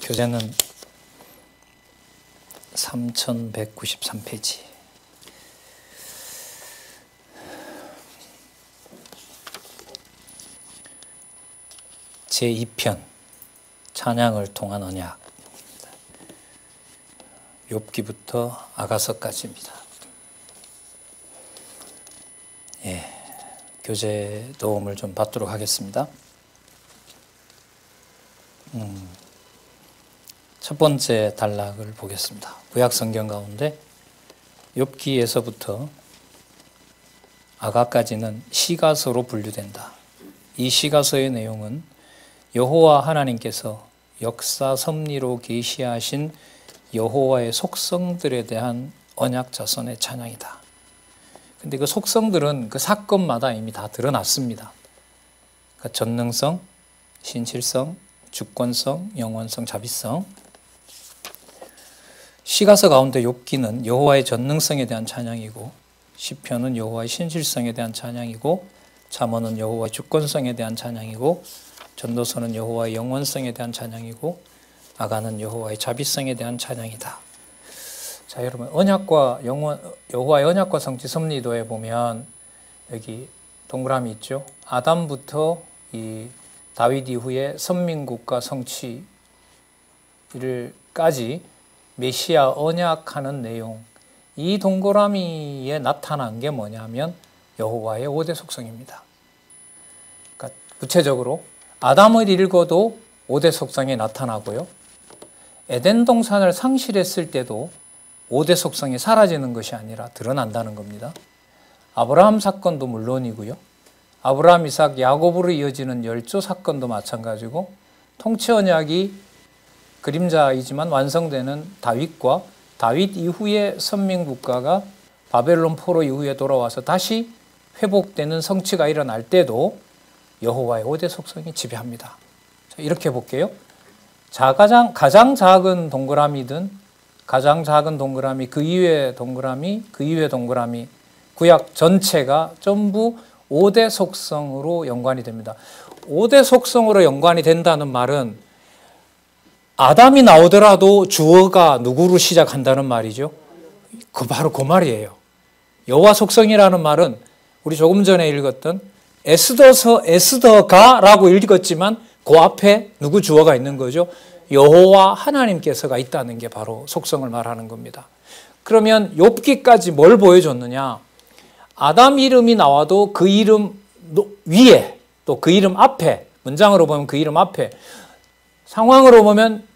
교재는 3193페이지. 제2편 찬양을 통한 언약. 욥기부터 아가서까지입니다. 교재 도움을 좀 받도록 하겠습니다. 첫 번째 단락을 보겠습니다. 구약 성경 가운데 욥기에서부터 아가까지는 시가서로 분류된다. 이 시가서의 내용은 여호와 하나님께서 역사 섭리로 계시하신 여호와의 속성들에 대한 언약 자선의 찬양이다. 근데 그 속성들은 그 사건마다 이미 다 드러났습니다. 그러니까 전능성, 신실성, 주권성, 영원성, 자비성. 시가서 가운데 욥기는 여호와의 전능성에 대한 찬양이고, 시편은 여호와의 신실성에 대한 찬양이고, 잠언은 여호와의 주권성에 대한 찬양이고, 전도서는 여호와의 영원성에 대한 찬양이고, 아가는 여호와의 자비성에 대한 찬양이다. 자, 여러분, 여호와의 언약과 성취 섭리도에 보면 여기 동그라미 있죠. 아담부터 이 다윗 이후에 선민국가 성취를까지 메시아 언약하는 내용, 이 동그라미에 나타난 게 뭐냐면 여호와의 5대 속성입니다. 그러니까 구체적으로 아담을 읽어도 5대 속성이 나타나고요. 에덴 동산을 상실했을 때도 5대 속성이 사라지는 것이 아니라 드러난다는 겁니다. 아브라함 사건도 물론이고요. 아브라함, 이삭, 야곱으로 이어지는 열조 사건도 마찬가지고, 통치 언약이 그림자이지만 완성되는 다윗과 다윗 이후의 선민국가가 바벨론 포로 이후에 돌아와서 다시 회복되는 성취가 일어날 때도 여호와의 5대 속성이 지배합니다. 자, 이렇게 볼게요. 가장 작은 동그라미든 가장 작은 동그라미, 그 이외의 동그라미, 그 이외의 동그라미, 구약 전체가 전부 5대 속성으로 연관이 됩니다. 5대 속성으로 연관이 된다는 말은 아담이 나오더라도 주어가 누구로 시작한다는 말이죠. 바로 그 말이에요. 여호와 속성이라는 말은 우리 조금 전에 읽었던 에스더가라고 읽었지만 그 앞에 누구 주어가 있는 거죠? 여호와 하나님께서가 있다는 게 바로 속성을 말하는 겁니다. 그러면 욥기까지 뭘 보여줬느냐? 아담 이름이 나와도 그 이름 위에, 또 그 이름 앞에, 문장으로 보면 그 이름 앞에, 상황으로 보면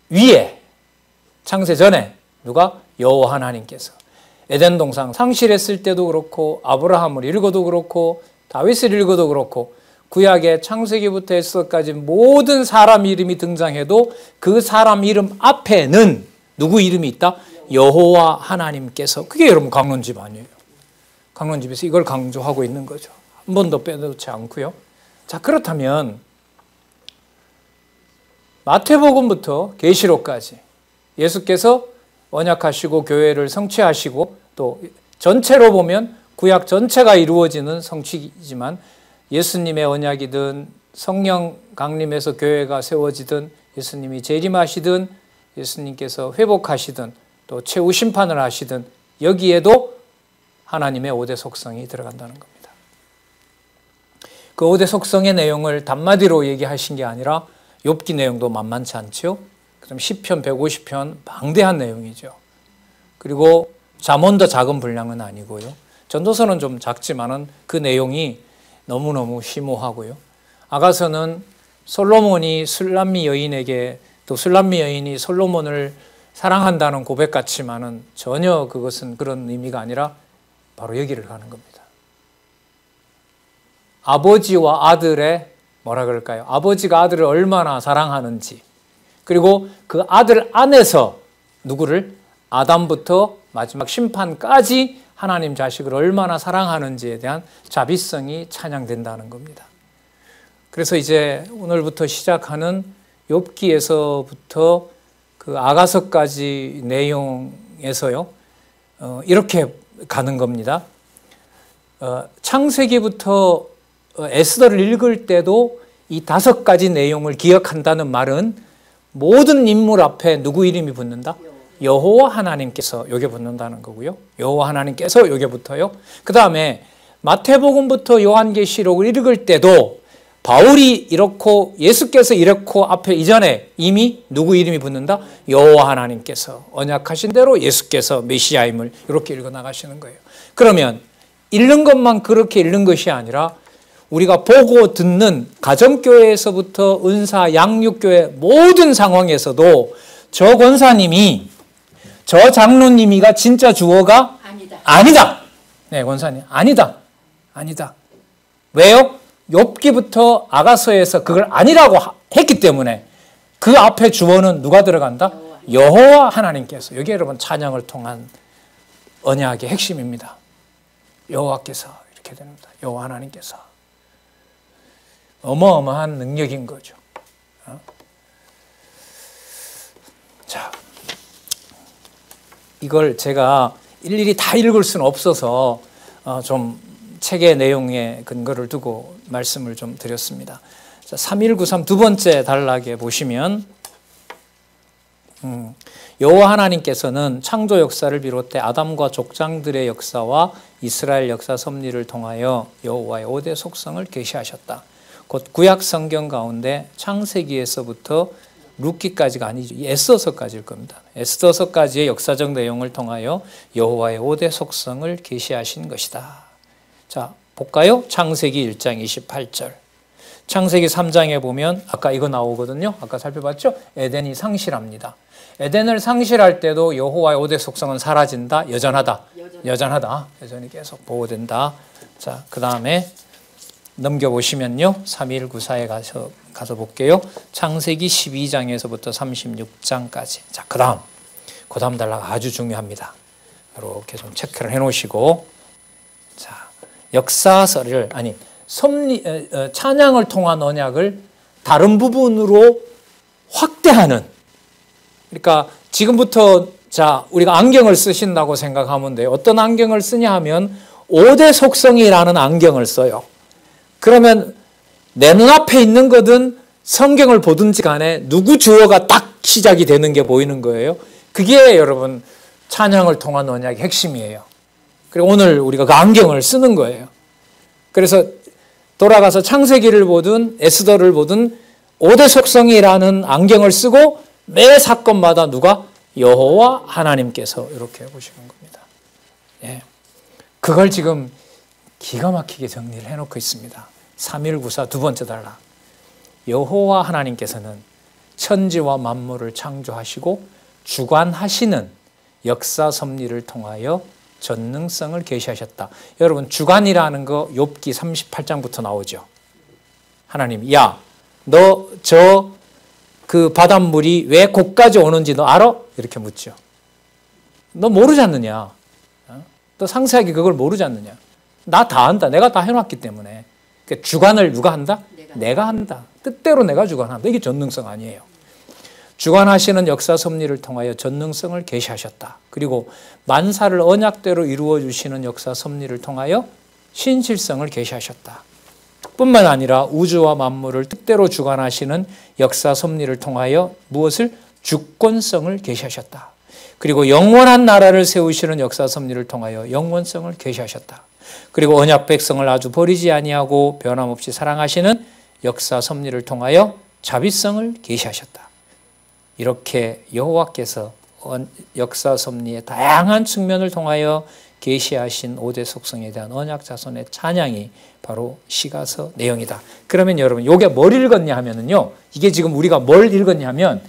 위에, 창세 전에 누가? 여호와 하나님께서. 에덴 동산 상실했을 때도 그렇고, 아브라함을 읽어도 그렇고, 다윗을 읽어도 그렇고, 구약의 창세기부터 에스더까지 모든 사람 이름이 등장해도 그 사람 이름 앞에는 누구 이름이 있다? 여호와 하나님께서. 그게 여러분 강론집 아니에요. 강론집에서 이걸 강조하고 있는 거죠. 한 번도 빼놓지 않고요. 자, 그렇다면 마태복음부터 계시록까지 예수께서 언약하시고 교회를 성취하시고, 또 전체로 보면 구약 전체가 이루어지는 성취이지만 예수님의 언약이든 성령 강림해서 교회가 세워지든 예수님이 재림하시든 예수님께서 회복하시든 또 최후 심판을 하시든 여기에도 하나님의 5대 속성이 들어간다는 겁니다. 그 5대 속성의 내용을 단마디로 얘기하신 게 아니라 욥기 내용도 만만치 않죠. 그럼 시편 150편 방대한 내용이죠. 그리고 잠언도 작은 분량은 아니고요. 전도서는 좀 작지만은 그 내용이 너무너무 심오하고요. 아가서는 솔로몬이 술람미 여인에게, 또 술람미 여인이 솔로몬을 사랑한다는 고백 같지만은 전혀 그것은 그런 의미가 아니라 바로 여기를 가는 겁니다. 아버지와 아들의 뭐라 그럴까요? 아버지가 아들을 얼마나 사랑하는지, 그리고 그 아들 안에서 누구를? 아담부터 마지막 심판까지 하나님 자식을 얼마나 사랑하는지에 대한 자비성이 찬양된다는 겁니다. 그래서 이제 오늘부터 시작하는 욥기에서부터 그 아가서까지 내용에서요, 이렇게 가는 겁니다. 창세기부터 에스더를 읽을 때도 이 5가지 내용을 기억한다는 말은 모든 인물 앞에 누구 이름이 붙는다? 여호와 하나님께서 여기 붙는다는 거고요. 여호와 하나님께서 여기 붙어요. 그 다음에 마태복음부터 요한계시록을 읽을 때도 바울이 이렇고 예수께서 이렇고 앞에 이전에 이미 누구 이름이 붙는다? 여호와 하나님께서 언약하신 대로 예수께서 메시아임을 이렇게 읽어 나가시는 거예요. 그러면 읽는 것만 그렇게 읽는 것이 아니라 우리가 보고 듣는 가정교회에서부터 은사, 양육교회 모든 상황에서도 저 권사님이 저 장로님이가 진짜 주어가 아니다. 네, 권사님 아니다. 왜요? 욥기부터 아가서에서 그걸 아니라고 했기 때문에 그 앞에 주어는 누가 들어간다? 여호와 하나님께서. 여기 여러분 찬양을 통한 언약의 핵심입니다. 여호와께서 이렇게 됩니다. 여호와 하나님께서. 어마어마한 능력인 거죠. 자, 이걸 제가 일일이 다 읽을 수는 없어서 좀 책의 내용에 근거를 두고 말씀을 좀 드렸습니다. 자, 3193 두 번째 단락에 보시면 여호와 하나님께서는 창조 역사를 비롯해 아담과 족장들의 역사와 이스라엘 역사 섭리를 통하여 여호와의 5대 속성을 계시하셨다. 곧 구약 성경 가운데 창세기에서부터 룻기까지가 아니죠. 에스더서까지일 겁니다. 에스더서까지의 역사적 내용을 통하여 여호와의 5대 속성을 계시하신 것이다. 자, 볼까요? 창세기 1장 28절. 창세기 3장에 보면 아까 이거 나오거든요. 아까 살펴봤죠? 에덴이 상실합니다. 에덴을 상실할 때도 여호와의 5대 속성은 사라진다. 여전하다. 여전히 계속 보호된다. 자, 그 다음에 넘겨보시면요. 3194에 가서 볼게요. 창세기 12장에서부터 36장까지. 자, 그 다음 단락 아주 중요합니다. 이렇게 좀 체크를 해 놓으시고. 자, 역사서를, 찬양을 통한 언약을 다른 부분으로 확대하는. 그러니까 지금부터 자, 우리가 안경을 쓰신다고 생각하면 돼요. 어떤 안경을 쓰냐 하면 5대 속성이라는 안경을 써요. 그러면 내 눈앞에 있는 거든 성경을 보든지 간에 누구 주어가 딱 시작이 되는 게 보이는 거예요. 그게 여러분 찬양을 통한 언약의 핵심이에요. 그리고 오늘 우리가 그 안경을 쓰는 거예요. 그래서 돌아가서 창세기를 보든 에스더를 보든 5대 속성이라는 안경을 쓰고 매 사건마다 누가? 여호와 하나님께서 이렇게 보시는 겁니다. 예. 그걸 지금 기가 막히게 정리를 해놓고 있습니다. 3194 두 번째 단락. 여호와 하나님께서는 천지와 만물을 창조하시고 주관하시는 역사 섭리를 통하여 전능성을 계시하셨다. 여러분 주관이라는 거 욥기 38장부터 나오죠. 하나님, 야, 너 저 그 바닷물이 왜 곳까지 오는지 너 알아? 이렇게 묻죠. 너 모르지 않느냐? 너 상세하게 그걸 모르지 않느냐? 나 다 안다. 내가 다 해놨기 때문에. 그러니까 주관을 누가 한다? 내가 한다. 뜻대로 내가 주관한다. 이게 전능성 아니에요. 주관하시는 역사 섭리를 통하여 전능성을 계시하셨다. 그리고 만사를 언약대로 이루어 주시는 역사 섭리를 통하여 신실성을 계시하셨다. 뿐만 아니라 우주와 만물을 뜻대로 주관하시는 역사 섭리를 통하여 무엇을? 주권성을 계시하셨다. 그리고 영원한 나라를 세우시는 역사 섭리를 통하여 영원성을 계시하셨다. 그리고 언약 백성을 아주 버리지 아니하고 변함없이 사랑하시는 역사 섭리를 통하여 자비성을 계시하셨다. 이렇게 여호와께서 역사 섭리의 다양한 측면을 통하여 계시하신 5대 속성에 대한 언약 자손의 찬양이 바로 시가서 내용이다. 그러면 여러분 이게 뭘 읽었냐 하면은요. 이게 지금 우리가 뭘 읽었냐 하면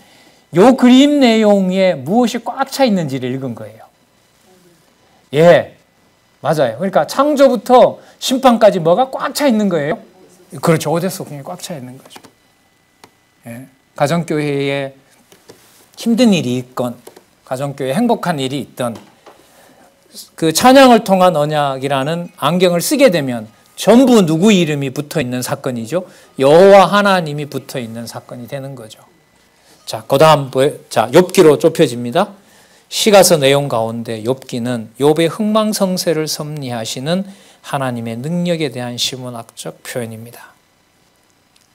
요 그림 내용에 무엇이 꽉 차 있는지를 읽은 거예요. 예. 맞아요. 그러니까 창조부터 심판까지 뭐가 꽉 차 있는 거예요? 그렇죠. 5대 속성이 꽉 차 있는 거죠. 예. 가정교회에 힘든 일이 있건 가정교회에 행복한 일이 있던 그 찬양을 통한 언약이라는 안경을 쓰게 되면 전부 누구 이름이 붙어있는 사건이죠. 여호와 하나님이 붙어있는 사건이 되는 거죠. 자, 그 다음 욥기로 좁혀집니다. 시가서 내용 가운데 욥기는 욥의 흥망성쇠를 섭리하시는 하나님의 능력에 대한 시문학적 표현입니다.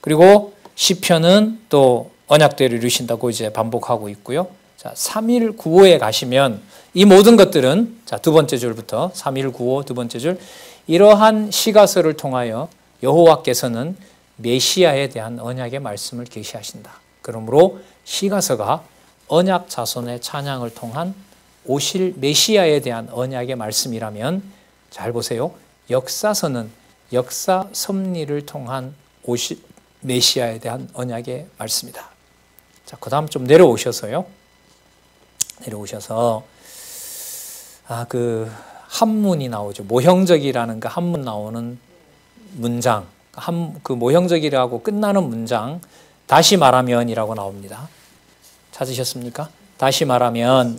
그리고 시편은 또 언약대로 이루신다고 이제 반복하고 있고요. 자, 3.195에 가시면 이 모든 것들은 자, 두 번째 줄부터 3.195 두 번째 줄 이러한 시가서를 통하여 여호와께서는 메시아에 대한 언약의 말씀을 계시하신다. 그러므로 시가서가 언약 자손의 찬양을 통한 오실 메시아에 대한 언약의 말씀이라면 잘 보세요. 역사서는 역사 섭리를 통한 오실 메시아에 대한 언약의 말씀이다. 자, 그 다음 좀 내려오셔서요. 내려오셔서 그 한문이 나오죠. 모형적이라는 그 한문 나오는 문장, 그 모형적이라고 끝나는 문장 다시 말하면이라고 나옵니다. 찾으셨습니까? 다시 말하면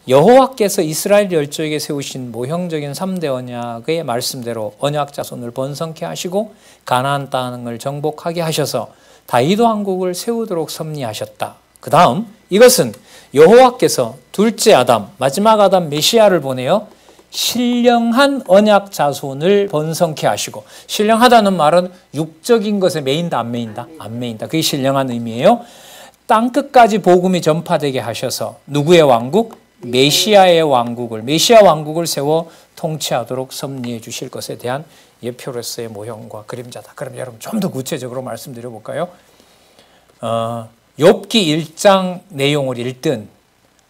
여호와께서 이스라엘 열조에게 세우신 모형적인 3대 언약의 말씀대로 언약 자손을 번성케 하시고 가나안 땅을 정복하게 하셔서 다윗 왕국을 세우도록 섭리하셨다. 그 다음 이것은 여호와께서 둘째 아담, 마지막 아담 메시아를 보내어 신령한 언약 자손을 번성케 하시고, 신령하다는 말은 육적인 것에 매인다 안 매인다? 안 매인다. 그게 신령한 의미예요. 땅끝까지 복음이 전파되게 하셔서 누구의 왕국? 메시아의 왕국을, 메시아 왕국을 세워 통치하도록 섭리해 주실 것에 대한 예표로서의 모형과 그림자다. 그럼 여러분 좀 더 구체적으로 말씀드려 볼까요? 욥기 1장 내용을 읽든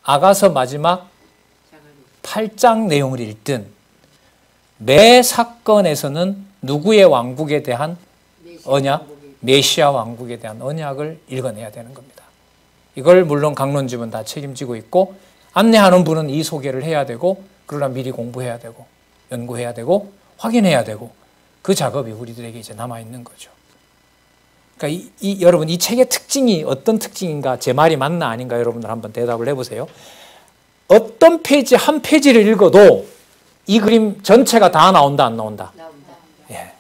아가서 마지막 8장 내용을 읽든 매 사건에서는 누구의 왕국에 대한 언약? 메시아 왕국에 대한 언약을 읽어내야 되는 겁니다. 이걸 물론 강론집은 다 책임지고 있고 안내하는 분은 이 소개를 해야 되고, 그러나 미리 공부해야 되고 연구해야 되고 확인해야 되고, 그 작업이 우리들에게 이제 남아있는 거죠. 그러니까 여러분 이 책의 특징이 어떤 특징인가, 제 말이 맞나 아닌가 여러분들 한번 대답을 해보세요. 어떤 페이지 한 페이지를 읽어도 이 그림 전체가 다 나온다 안 나온다? 나온다. 예.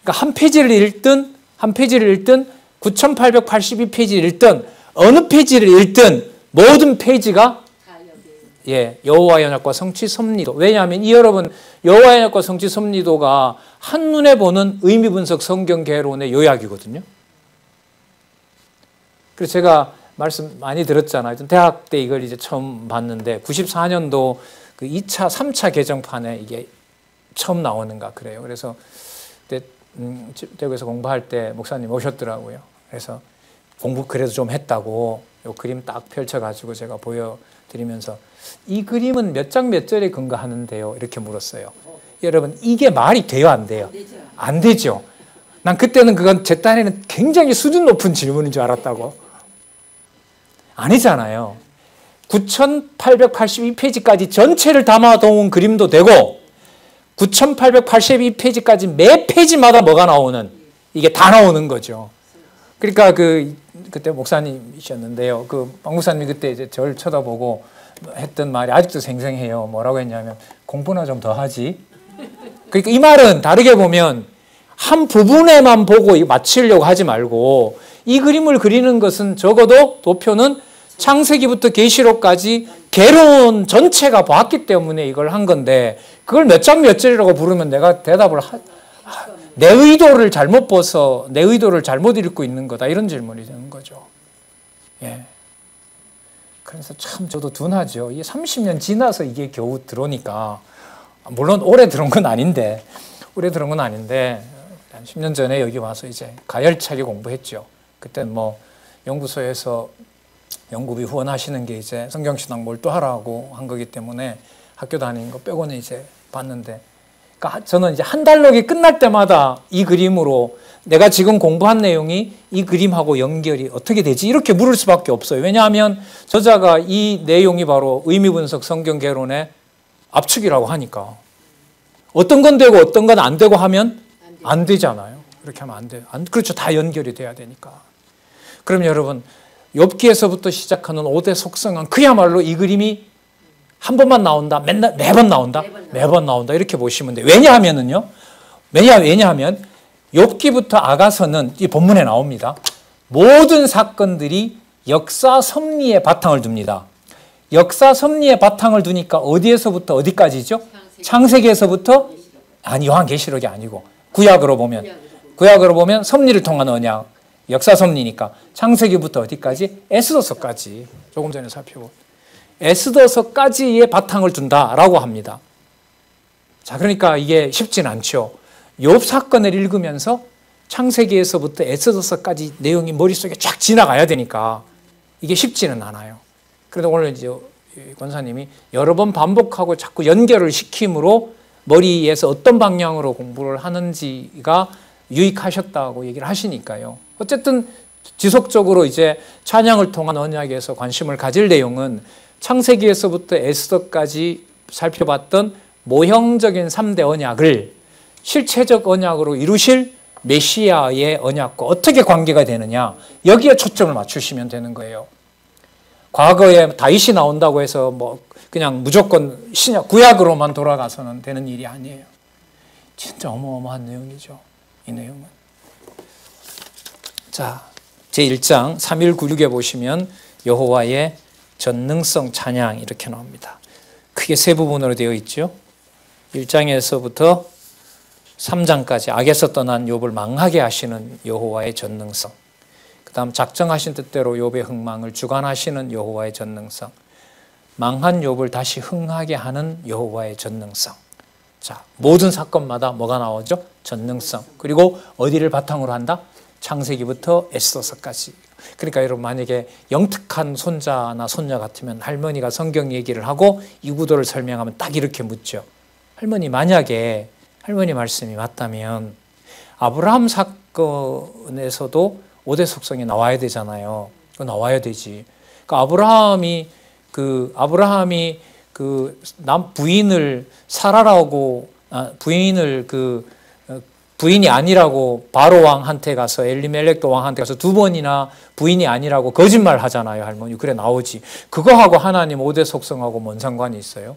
그러니까 한 페이지를 읽든 9882페이지를 읽든 어느 페이지를 읽든 모든 페이지가 여호와의 언약과 성취 섭리도. 왜냐하면 이 여러분 여호와의 언약과 성취 섭리도가 한눈에 보는 의미 분석 성경 개론의 요약이거든요. 그래서 제가 말씀 많이 들었잖아요. 대학 때 이걸 이제 처음 봤는데 94년도 그 2차, 3차 개정판에 이게 처음 나오는가 그래요. 그래서 그때 대구에서 공부할 때 목사님 오셨더라고요. 그래서 공부 그래도 좀 했다고 요 그림 딱 펼쳐가지고 제가 보여드리면서 이 그림은 몇 장 몇 절에 근거하는데요? 이렇게 물었어요. 여러분 이게 말이 돼요? 안 돼요? 안 되죠. 난 그때는 그건 제 딴에는 굉장히 수준 높은 질문인 줄 알았다고. 아니잖아요. 9882페이지까지 전체를 담아놓은 그림도 되고 9882페이지까지 매 페이지마다 뭐가 나오는, 이게 다 나오는 거죠. 그러니까 그때 목사님이셨는데요. 박 목사님이 그때 이제 저를 쳐다보고 했던 말이 아직도 생생해요. 뭐라고 했냐면 공부나 좀 더 하지. 그러니까 이 말은 다르게 보면 한 부분에만 보고 맞추려고 하지 말고 이 그림을 그리는 것은 적어도 도표는 창세기부터 계시록까지 개론 전체가 봤기 때문에 이걸 한 건데 그걸 몇 장 몇 절이라고 부르면 내가 대답을 내 의도를 잘못 봐서 내 의도를 잘못 읽고 있는 거다, 이런 질문이 되는 거죠. 예. 그래서 참 저도 둔하죠. 이게 30년 지나서 이게 겨우 들어오니까, 물론 오래 들어온 건 아닌데 한 10년 전에 여기 와서 이제 가열차게 공부했죠. 그때 뭐 연구소에서 연구비 후원하시는 게 이제 성경신학 몰두하라고 한 거기 때문에 학교 다니는 거 빼고는 이제 봤는데, 그러니까 저는 이제 한 달록이 끝날 때마다 이 그림으로 내가 지금 공부한 내용이 이 그림하고 연결이 어떻게 되지? 이렇게 물을 수밖에 없어요. 왜냐하면 저자가 이 내용이 바로 의미분석 성경 개론의 압축이라고 하니까 어떤 건 되고 어떤 건 안 되고 하면 안 되잖아요. 그렇게 하면 안 돼요. 그렇죠. 다 연결이 돼야 되니까. 그럼 여러분 욥기에서부터 시작하는 5대 속성은 그야말로 이 그림이 한 번만 나온다, 매번 나온다, 매번 나온다, 이렇게 보시면 돼요. 왜냐하면 욥기부터 아가서는 이 본문에 나옵니다. 모든 사건들이 역사 섭리의 바탕을 둡니다. 역사 섭리의 바탕을 두니까 어디에서부터 어디까지죠? 창세기에서부터, 아니 요한계시록이 아니고 구약으로 보면 섭리를 통한 언약, 역사 섭리니까 창세기부터 어디까지? 에스더서까지. 조금 전에 살펴본 에스더서까지의 바탕을 둔다라고 합니다. 자, 그러니까 이게 쉽진 않죠. 욥 사건을 읽으면서 창세기에서부터 에스더서까지 내용이 머릿속에 쫙 지나가야 되니까 이게 쉽지는 않아요. 그래도 오늘 이제 권사님이 여러 번 반복하고 자꾸 연결을 시킴으로 머리에서 어떤 방향으로 공부를 하는지가 유익하셨다고 얘기를 하시니까요. 어쨌든 지속적으로 이제 찬양을 통한 언약에서 관심을 가질 내용은 창세기에서부터 에스더까지 살펴봤던 모형적인 3대 언약을 실체적 언약으로 이루실 메시아의 언약과 어떻게 관계가 되느냐, 여기에 초점을 맞추시면 되는 거예요. 과거에 다윗이 나온다고 해서 뭐 그냥 무조건 신약 구약으로만 돌아가서는 되는 일이 아니에요. 진짜 어마어마한 내용이죠, 이 내용은. 자, 제1장 3196에 보시면 여호와의 전능성 찬양 이렇게 나옵니다. 크게 세 부분으로 되어 있죠. 1장에서부터 3장까지 악에서 떠난 욥을 망하게 하시는 여호와의 전능성, 그 다음 작정하신 뜻대로 욥의 흥망을 주관하시는 여호와의 전능성, 망한 욥을 다시 흥하게 하는 여호와의 전능성. 자, 모든 사건마다 뭐가 나오죠? 전능성. 그리고 어디를 바탕으로 한다? 창세기부터 에스더서까지. 그러니까 여러분, 만약에 영특한 손자나 손녀 같으면 할머니가 성경 얘기를 하고 이 구도를 설명하면 딱 이렇게 묻죠. 할머니, 만약에 할머니 말씀이 맞다면 아브라함 사건에서도 5대 속성이 나와야 되잖아요. 나와야 되지. 그러니까 아브라함이 남 부인을 사라라고, 부인이 아니라고 바로 왕한테 가서, 엘리멜렉도 왕한테 가서 2번이나 부인이 아니라고 거짓말 하잖아요, 할머니. 그래 나오지. 그거하고 하나님 5대 속성하고 뭔 상관이 있어요?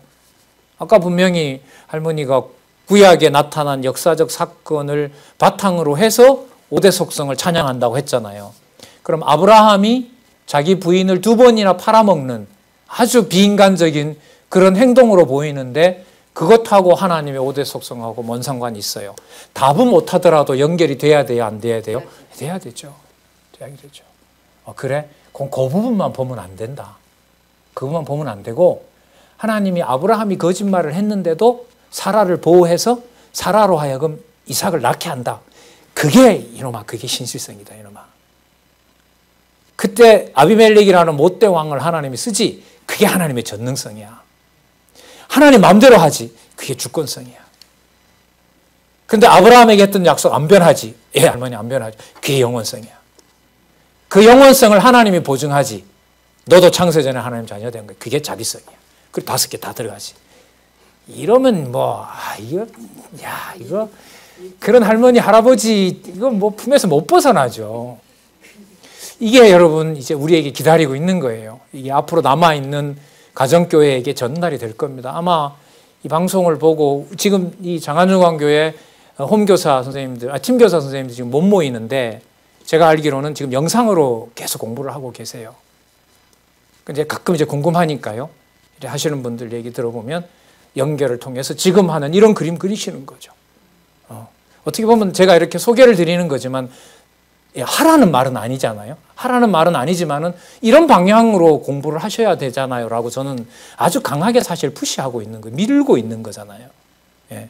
아까 분명히 할머니가 구약에 나타난 역사적 사건을 바탕으로 해서 5대 속성을 찬양한다고 했잖아요. 그럼 아브라함이 자기 부인을 2번이나 팔아먹는 아주 비인간적인 그런 행동으로 보이는데 그것하고 하나님의 5대 속성하고 뭔 상관이 있어요? 답은 못하더라도 연결이 돼야 돼요? 안 돼야 돼요? 돼야 되죠. 돼야 되죠. 그래? 그 부분만 보면 안 된다. 그것만 보면 안 되고, 하나님이 아브라함이 거짓말을 했는데도 사라를 보호해서 사라로 하여금 이삭을 낳게 한다. 그게 신실성이다, 이놈아. 그때 아비멜렉이라는 못된 왕을 하나님이 쓰지, 그게 하나님의 전능성이야. 하나님 마음대로 하지, 그게 주권성이야. 근데 아브라함에게 했던 약속 안 변하지, 예, 할머니 안 변하지, 그게 영원성이야. 그 영원성을 하나님이 보증하지, 너도 창세전에 하나님 자녀 된 거야. 그게 자비성이야. 그리고 5개 다 들어가지. 이러면 이거 그런 할머니 할아버지 이거 품에서 못 벗어나죠. 이게 여러분 이제 우리에게 기다리고 있는 거예요. 이게 앞으로 남아 있는 가정교회에게 전달이 될 겁니다. 아마 이 방송을 보고 지금 이 장안중앙교회 홈교사 선생님들, 팀교사 선생님들 지금 못 모이는데, 제가 알기로는 지금 영상으로 계속 공부를 하고 계세요. 근데 가끔 이제 궁금하니까요. 하시는 분들 얘기 들어보면 연결을 통해서 지금 하는 이런 그림 그리시는 거죠. 어떻게 보면 제가 이렇게 소개를 드리는 거지만 하라는 말은 아니잖아요. 하라는 말은 아니지만은 이런 방향으로 공부를 하셔야 되잖아요 라고 저는 아주 강하게 사실 푸시하고 있는 거예요. 밀고 있는 거잖아요. 예.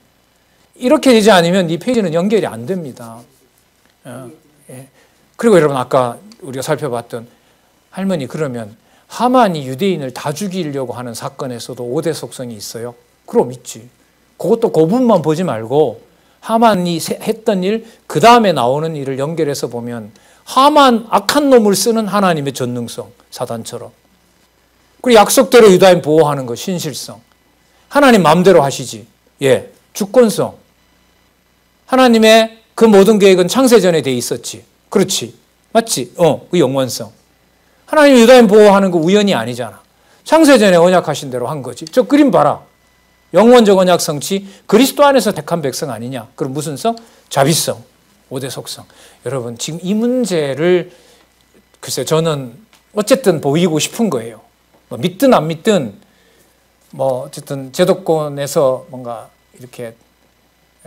이렇게 되지 않으면 이 페이지는 연결이 안 됩니다. 예. 그리고 여러분, 아까 우리가 살펴봤던 할머니, 그러면 하만이 유대인을 다 죽이려고 하는 사건에서도 5대 속성이 있어요? 그럼 있지. 그것도 그 부분만 보지 말고 하만이 했던 일, 그 다음에 나오는 일을 연결해서 보면 하만, 악한 놈을 쓰는 하나님의 전능성, 사단처럼. 그리고 약속대로 유다인 보호하는 거, 신실성. 하나님 마음대로 하시지. 예, 주권성. 하나님의 그 모든 계획은 창세전에 돼 있었지. 그렇지. 맞지? 그 영원성. 하나님 유다인 보호하는 거 우연이 아니잖아. 창세전에 언약하신 대로 한 거지. 저 그림 봐라. 영원적 언약 성취, 그리스도 안에서 택한 백성 아니냐. 그럼 무슨 성? 자비성, 5대 속성. 여러분, 지금 이 문제를 글쎄요, 저는 어쨌든 보이고 싶은 거예요. 믿든 안 믿든 어쨌든 제도권에서 뭔가 이렇게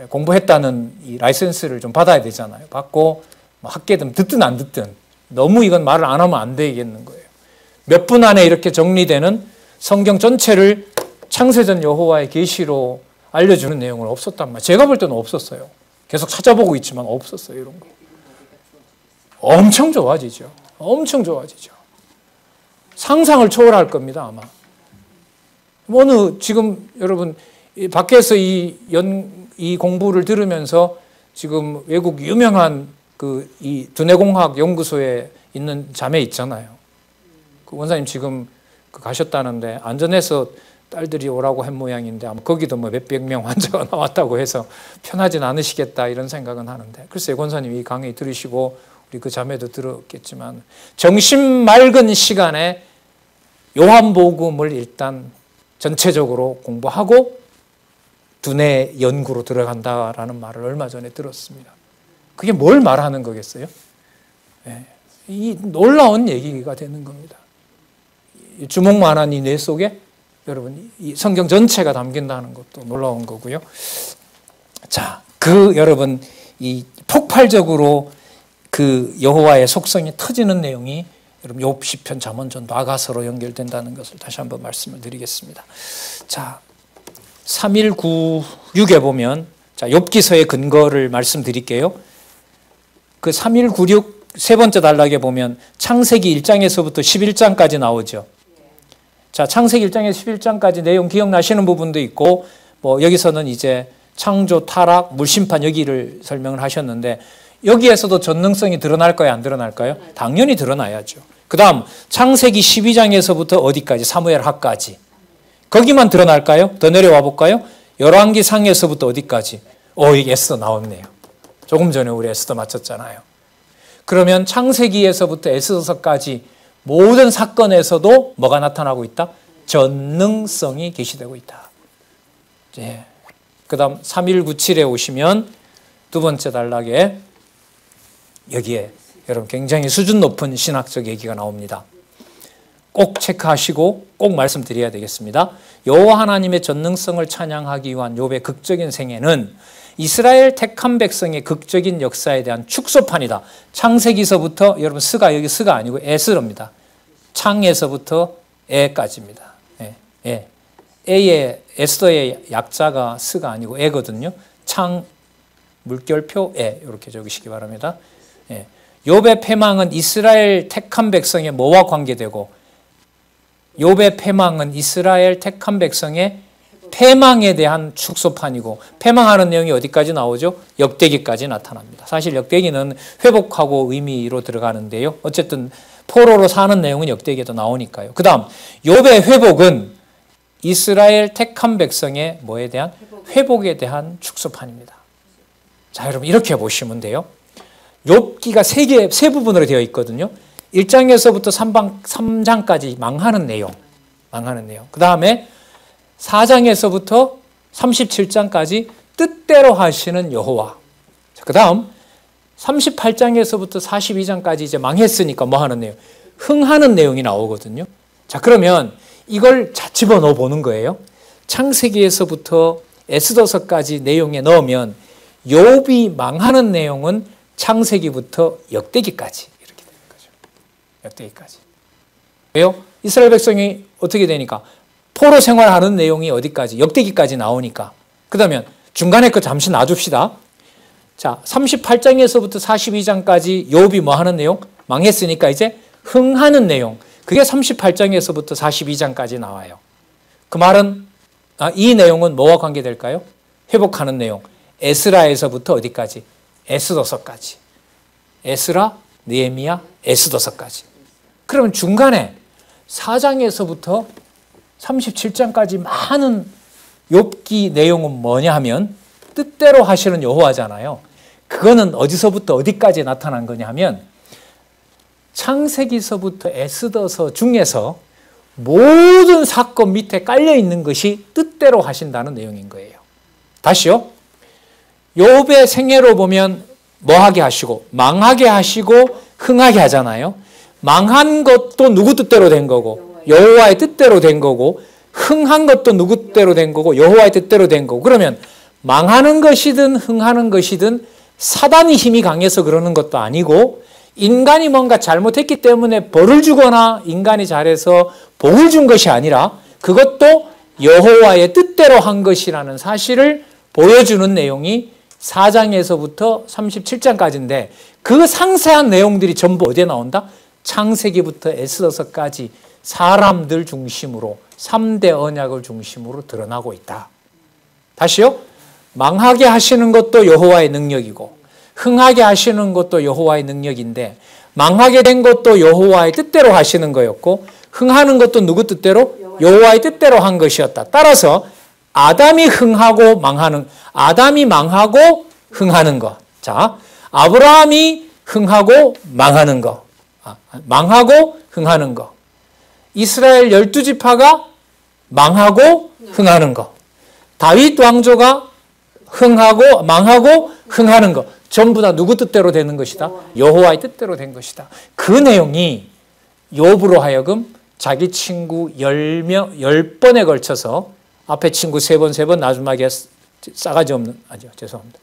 공부했다는 이 라이센스를 좀 받아야 되잖아요. 받고 학계든 듣든 안 듣든 너무 이건 말을 안 하면 안 되겠는 거예요. 몇 분 안에 이렇게 정리되는 성경 전체를 창세전 여호와의 계시로 알려주는 내용은 없었단 말이에요. 제가 볼 때는 없었어요. 계속 찾아보고 있지만 없었어요. 이런 거. 엄청 좋아지죠. 엄청 좋아지죠. 상상을 초월할 겁니다. 아마. 어느 지금 여러분 밖에서 이 공부를 들으면서 지금 외국 유명한 이 두뇌공학 연구소에 있는 자매 있잖아요. 그 원사님 지금 가셨다는데 안전해서 딸들이 오라고 한 모양인데 아마 거기도 뭐 몇백 명 환자가 나왔다고 해서 편하진 않으시겠다 이런 생각은 하는데 글쎄요. 권사님 이 강의 들으시고 우리 그 자매도 들었겠지만 정신 맑은 시간에 요한복음을 일단 전체적으로 공부하고 두뇌 연구로 들어간다라는 말을 얼마 전에 들었습니다. 그게 뭘 말하는 거겠어요? 네. 이 놀라운 얘기가 되는 겁니다. 주먹만한 이 뇌 속에 여러분 이 성경 전체가 담긴다는 것도 놀라운 거고요. 자, 여러분 이 폭발적으로 여호와의 속성이 터지는 내용이 여러분 욥, 시편, 잠언, 나가서로 연결된다는 것을 다시 한번 말씀을 드리겠습니다. 자, 3196에 보면 자, 욥기서의 근거를 말씀드릴게요. 그 3196 세 번째 단락에 보면 창세기 1장에서부터 11장까지 나오죠. 자, 창세기 1장에서 11장까지 내용 기억나시는 부분도 있고 뭐 여기서는 이제 창조, 타락, 물심판 여기를 설명을 하셨는데 여기에서도 전능성이 드러날까요? 안 드러날까요? 당연히 드러나야죠. 그 다음 창세기 12장에서부터 어디까지? 사무엘하까지. 거기만 드러날까요? 더 내려와 볼까요? 열왕기상에서부터 어디까지? 여기 에스더 나왔네요. 조금 전에 우리 에스더 마쳤잖아요. 그러면 창세기에서부터 에스더서까지 모든 사건에서도 뭐가 나타나고 있다? 전능성이 계시되고 있다. 예. 그 다음 3197에 오시면 두 번째 단락에 여기에 여러분 굉장히 수준 높은 신학적 얘기가 나옵니다. 꼭 체크하시고 꼭 말씀드려야 되겠습니다. 여호와 하나님의 전능성을 찬양하기 위한 욥의 극적인 생애는 이스라엘 택한 백성의 극적인 역사에 대한 축소판이다. 창세기서부터 여러분 여기 스가 아니고 에스더입니다. 창에서부터 에까지입니다. 에스더의 약자가 스가 아니고 에거든요. 창 물결표 에 이렇게 적으시기 바랍니다. 욥의 패망은 이스라엘 택한 백성의 뭐와 관계되고 욥의 패망은 이스라엘 택한 백성의 패망에 대한 축소판이고 패망하는 내용이 어디까지 나오죠? 역대기까지 나타납니다. 사실 역대기는 회복하고 의미로 들어가는데요. 어쨌든 포로로 사는 내용은 역대기에도 나오니까요. 그 다음 욥의 회복은 이스라엘 택한 백성의 뭐에 대한? 회복에 대한 축소판입니다. 자, 여러분 이렇게 보시면 돼요. 욥기가 세 부분으로 되어 있거든요. 1장에서부터 3장까지 망하는 내용. 그 다음에 4장에서부터 37장까지 뜻대로 하시는 여호와. 그 다음 38장에서부터 42장까지 이제 망했으니까 뭐 하는 내용? 흥하는 내용이 나오거든요. 자, 그러면 이걸 집어넣어 보는 거예요. 창세기에서부터 에스더서까지 내용에 넣으면 욥이 망하는 내용은 창세기부터 역대기까지 이렇게 되는 거죠. 역대기까지. 왜요? 이스라엘 백성이 어떻게 되니까? 포로 생활하는 내용이 어디까지? 역대기까지 나오니까. 그러면 중간에 거 잠시 놔줍시다. 자, 38장에서부터 42장까지 욥이 뭐 하는 내용? 망했으니까 이제 흥하는 내용. 그게 38장에서부터 42장까지 나와요. 그 말은 이 내용은 뭐와 관계될까요? 회복하는 내용. 에스라에서부터 어디까지? 에스더서까지. 에스라, 느헤미야, 에스더서까지. 그러면 중간에 4장에서부터 37장까지 많은 욥기 내용은 뭐냐 하면 뜻대로 하시는 여호와잖아요. 그거는 어디서부터 어디까지 나타난 거냐 하면 창세기서부터 에스더서 중에서 모든 사건 밑에 깔려 있는 것이 뜻대로 하신다는 내용인 거예요. 다시요. 욥의 생애로 보면 뭐하게 하시고 망하게 하시고 흥하게 하잖아요. 망한 것도 누구 뜻대로 된 거고 여호와의 뜻대로 된 거고 흥한 것도 누구 뜻대로 된 거고 여호와의 뜻대로 된 거고 그러면 망하는 것이든 흥하는 것이든 사단이 힘이 강해서 그러는 것도 아니고 인간이 뭔가 잘못했기 때문에 벌을 주거나 인간이 잘해서 복을 준 것이 아니라 그것도 여호와의 뜻대로 한 것이라는 사실을 보여주는 내용이 4장에서부터 37장까지인데 그 상세한 내용들이 전부 어디에 나온다? 창세기부터 에스더서까지 사람들 중심으로 3대 언약을 중심으로 드러나고 있다. 다시요. 망하게 하시는 것도 여호와의 능력이고 흥하게 하시는 것도 여호와의 능력인데 망하게 된 것도 여호와의 뜻대로 하시는 거였고 흥하는 것도 누구 뜻대로? 여호와의 뜻대로 한 것이었다. 따라서 아담이 흥하고 흥하는 것. 자, 아브라함이 흥하고 망하는 것. 망하고 흥하는 것. 이스라엘 12지파가 망하고 흥하는 것. 다윗 왕조가 망하고 흥하는 것. 전부 다 누구 뜻대로 되는 것이다? 여호와의 뜻대로 된 것이다. 그 내용이 욥으로 하여금 자기 친구 10번에 걸쳐서 앞에 친구 3번 마지막에 싸가지 없는 죄송합니다.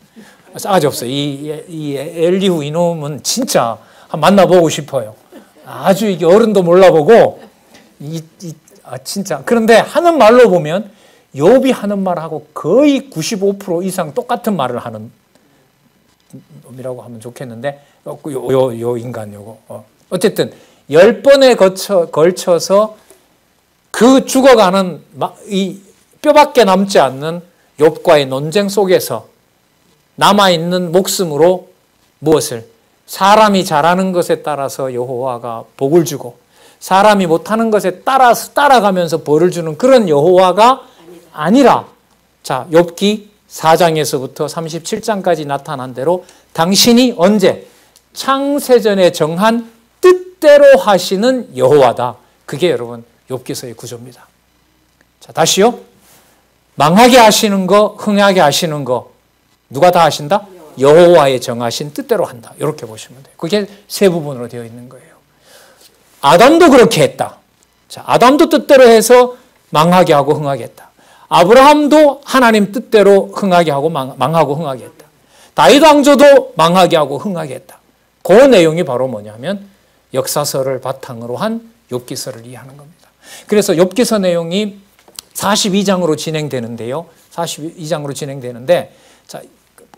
싸가지 없어요. 이 엘리후 이놈은 진짜 만나보고 싶어요. 아주 이게 어른도 몰라보고 진짜 그런데 하는 말로 보면 욥이 하는 말하고 거의 95% 이상 똑같은 말을 하는 놈이라고 하면 좋겠는데 요 인간 요거 어쨌든 10번에 걸쳐서 그 죽어가는 이 뼈밖에 남지 않는 욥과의 논쟁 속에서 남아있는 목숨으로 무엇을? 사람이 잘하는 것에 따라서 여호와가 복을 주고 사람이 못하는 것에 따라가면서 벌을 주는 그런 여호와가 아니라 자, 욥기 4장에서부터 37장까지 나타난 대로 당신이 언제? 창세전에 정한 뜻대로 하시는 여호와다. 그게 여러분 욥기서의 구조입니다. 자, 다시요. 망하게 하시는 거, 흥하게 하시는 거 누가 다 하신다? 여호와의 정하신 뜻대로 한다. 이렇게 보시면 돼요. 그게 세 부분으로 되어 있는 거예요. 아담도 그렇게 했다. 자, 아담도 뜻대로 해서 망하게 하고 흥하게 했다. 아브라함도 하나님 뜻대로 흥하게 하고 망하고 흥하게 했다. 다윗 왕조도 망하게 하고 흥하게 했다. 그 내용이 바로 뭐냐면 역사서를 바탕으로 한 욥기서를 이해하는 겁니다. 그래서 욥기서 내용이 42장으로 진행되는데요. 42장으로 진행되는데 자,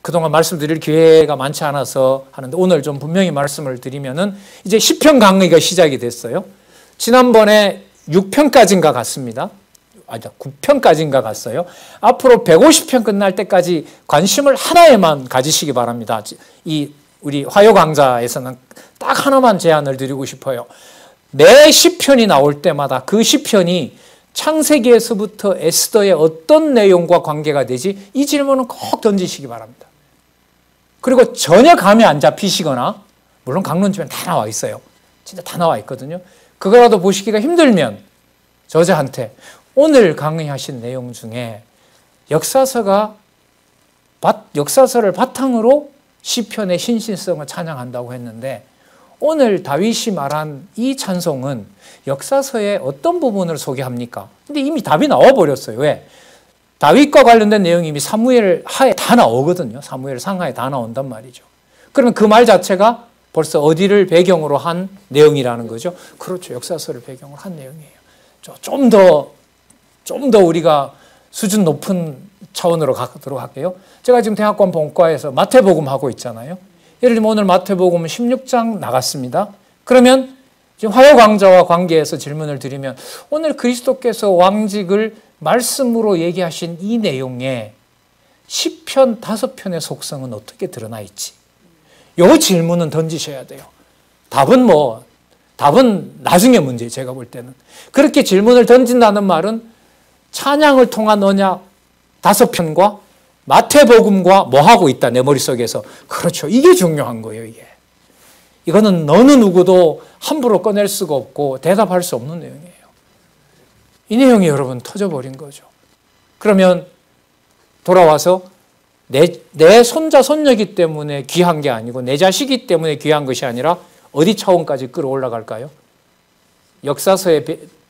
그동안 말씀드릴 기회가 많지 않아서 하는데 오늘 좀 분명히 말씀을 드리면은 이제 시편 강의가 시작이 됐어요. 지난번에 6편까지인가 갔습니다. 9편까지인가 갔어요. 앞으로 150편 끝날 때까지 관심을 하나에만 가지시기 바랍니다. 우리 화요 강좌에서는 딱 하나만 제안을 드리고 싶어요. 매 시편이 나올 때마다 그 시편이 창세기에서부터 에스더의 어떤 내용과 관계가 되지? 이 질문은 꼭 던지시기 바랍니다. 그리고 전혀 감이 안 잡히시거나 물론 강론집엔 다 나와 있어요. 진짜 다 나와 있거든요. 그거라도 보시기가 힘들면 저자한테 오늘 강의하신 내용 중에 역사서를 바탕으로 시편의 신실성을 찬양한다고 했는데 오늘 다윗이 말한 이 찬송은 역사서의 어떤 부분을 소개합니까? 근데 이미 답이 나와버렸어요. 왜? 다윗과 관련된 내용이 이미 사무엘 하에 다 나오거든요. 사무엘 상하에 다 나온단 말이죠. 그러면 그 말 자체가 벌써 어디를 배경으로 한 내용이라는 거죠? 그렇죠. 역사서를 배경으로 한 내용이에요. 좀 더 우리가 수준 높은 차원으로 가도록 할게요. 제가 지금 대학관 본과에서 마태복음 하고 있잖아요. 예를 들면 오늘 마태복음 16장 나갔습니다. 그러면 지금 화요 강좌와 관계해서 질문을 드리면 오늘 그리스도께서 왕직을 말씀으로 얘기하신 이 내용에 시편 5편의 속성은 어떻게 드러나 있지? 이 질문은 던지셔야 돼요. 답은 나중에 문제예요. 제가 볼 때는. 그렇게 질문을 던진다는 말은 찬양을 통한 언약 5편과 마태복음과 뭐 하고 있다 내 머릿속에서. 그렇죠. 이게 중요한 거예요. 이거는 어느 누구도 함부로 꺼낼 수가 없고 대답할 수 없는 내용이에요. 이 내용이 여러분 터져버린 거죠. 그러면 돌아와서 내 손자 손녀이기 때문에 귀한 게 아니고 내 자식이기 때문에 귀한 것이 아니라 어디 차원까지 끌어올라갈까요? 역사서의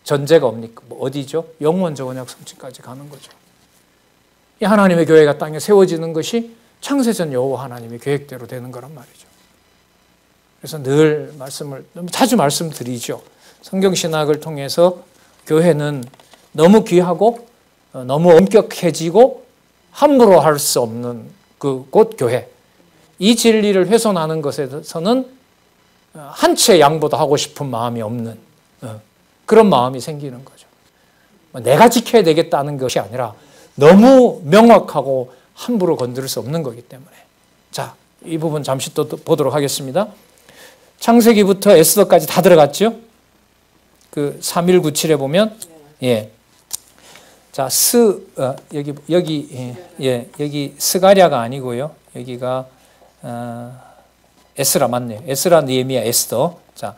전제가 뭡니까? 어디죠? 영원적 언약 성취까지 가는 거죠. 이 하나님의 교회가 땅에 세워지는 것이 창세전 여호와 하나님의 계획대로 되는 거란 말이죠. 그래서 늘 자주 말씀드리죠. 성경신학을 통해서 교회는 너무 귀하고 너무 엄격해지고 함부로 할 수 없는 그곳 교회. 이 진리를 훼손하는 것에서는 한 채 양보도 하고 싶은 마음이 없는 그런 마음이 생기는 거죠. 내가 지켜야 되겠다는 것이 아니라 너무 명확하고 함부로 건드릴 수 없는 거기 때문에. 자, 이 부분 잠시 또 보도록 하겠습니다. 창세기부터 에스더까지 다 들어갔죠? 그 3197에 보면, 예. 자, 여기 스가랴가 아니고요. 여기가, 에스라 맞네요. 에스라, 느헤미야, 에스더. 자,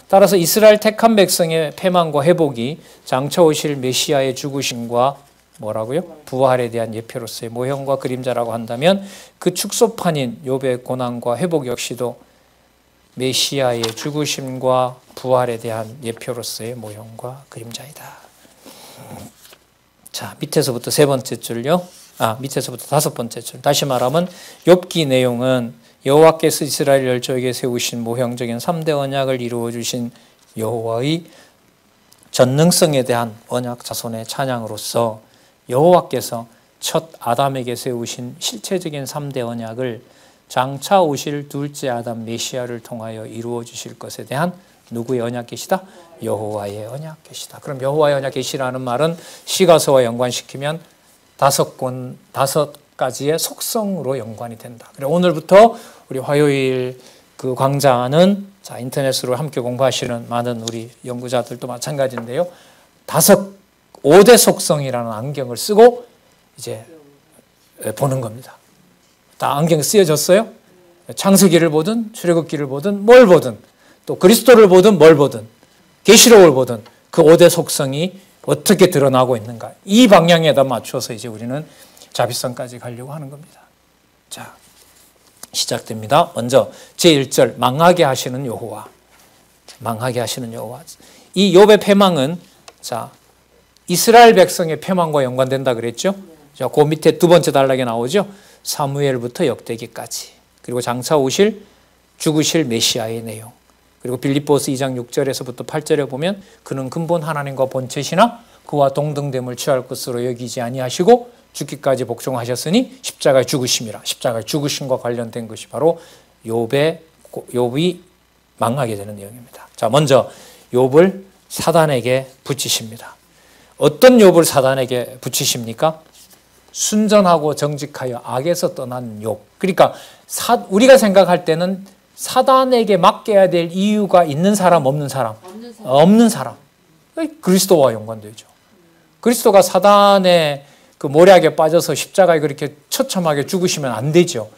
따라서 이스라엘 택한 백성의 패망과 회복이 장차 오실 메시아의 죽으심과 뭐라고요? 부활에 대한 예표로서의 모형과 그림자라고 한다면 그 축소판인 욥의 고난과 회복 역시도 메시아의 죽으심과 부활에 대한 예표로서의 모형과 그림자이다. 자, 밑에서부터 세 번째 줄요. 밑에서부터 다섯 번째 줄. 다시 말하면 욥기 내용은 여호와께서 이스라엘 열조에게 세우신 모형적인 3대 언약을 이루어 주신 여호와의 전능성에 대한 언약 자손의 찬양으로서 여호와께서 첫 아담에게 세우신 실체적인 3대 언약을 장차 오실 둘째 아담 메시아를 통하여 이루어 주실 것에 대한 누구의 언약 계시다? 여호와의 언약 계시다. 그럼 여호와의 언약 계시라는 말은 시가서와 연관시키면 다섯 가지의 속성으로 연관이 된다. 그래 오늘부터 우리 화요일 그 강좌는 자 인터넷으로 함께 공부하시는 많은 우리 연구자들도 마찬가지인데요. 5대 속성이라는 안경을 쓰고 이제 보는 겁니다. 다 안경 쓰여졌어요? 창세기를 보든 출애굽기를 보든 뭘 보든 또 그리스도를 보든 뭘 보든 계시록을 보든 그 5대 속성이 어떻게 드러나고 있는가 이 방향에다 맞춰서 이제 우리는 자비성까지 가려고 하는 겁니다. 자, 시작됩니다. 먼저 제1절 망하게 하시는 여호와. 망하게 하시는 여호와. 이 욥의 패망은 자 이스라엘 백성의 패망과 연관된다 그랬죠? 자, 그 밑에 두 번째 단락에 나오죠. 사무엘부터 역대기까지. 그리고 장차 오실 죽으실 메시아의 내용. 그리고 빌립보서 2장 6절에서부터 8절에 보면 그는 근본 하나님과 본체시나 그와 동등됨을 취할 것으로 여기지 아니하시고 죽기까지 복종하셨으니 십자가에 죽으심이라. 십자가에 죽으심과 관련된 것이 바로 욥이 망하게 되는 내용입니다. 자, 먼저 욥을 사단에게 붙이십니다. 어떤 욥을 사단에게 붙이십니까? 순전하고 정직하여 악에서 떠난 욥. 그러니까 우리가 생각할 때는 사단에게 맡겨야 될 이유가 있는 사람, 없는 사람? 없는 사람. 그리스도와 연관되죠. 그리스도가 사단의 그 모략에 빠져서 십자가에 그렇게 처참하게 죽으시면 안 되죠.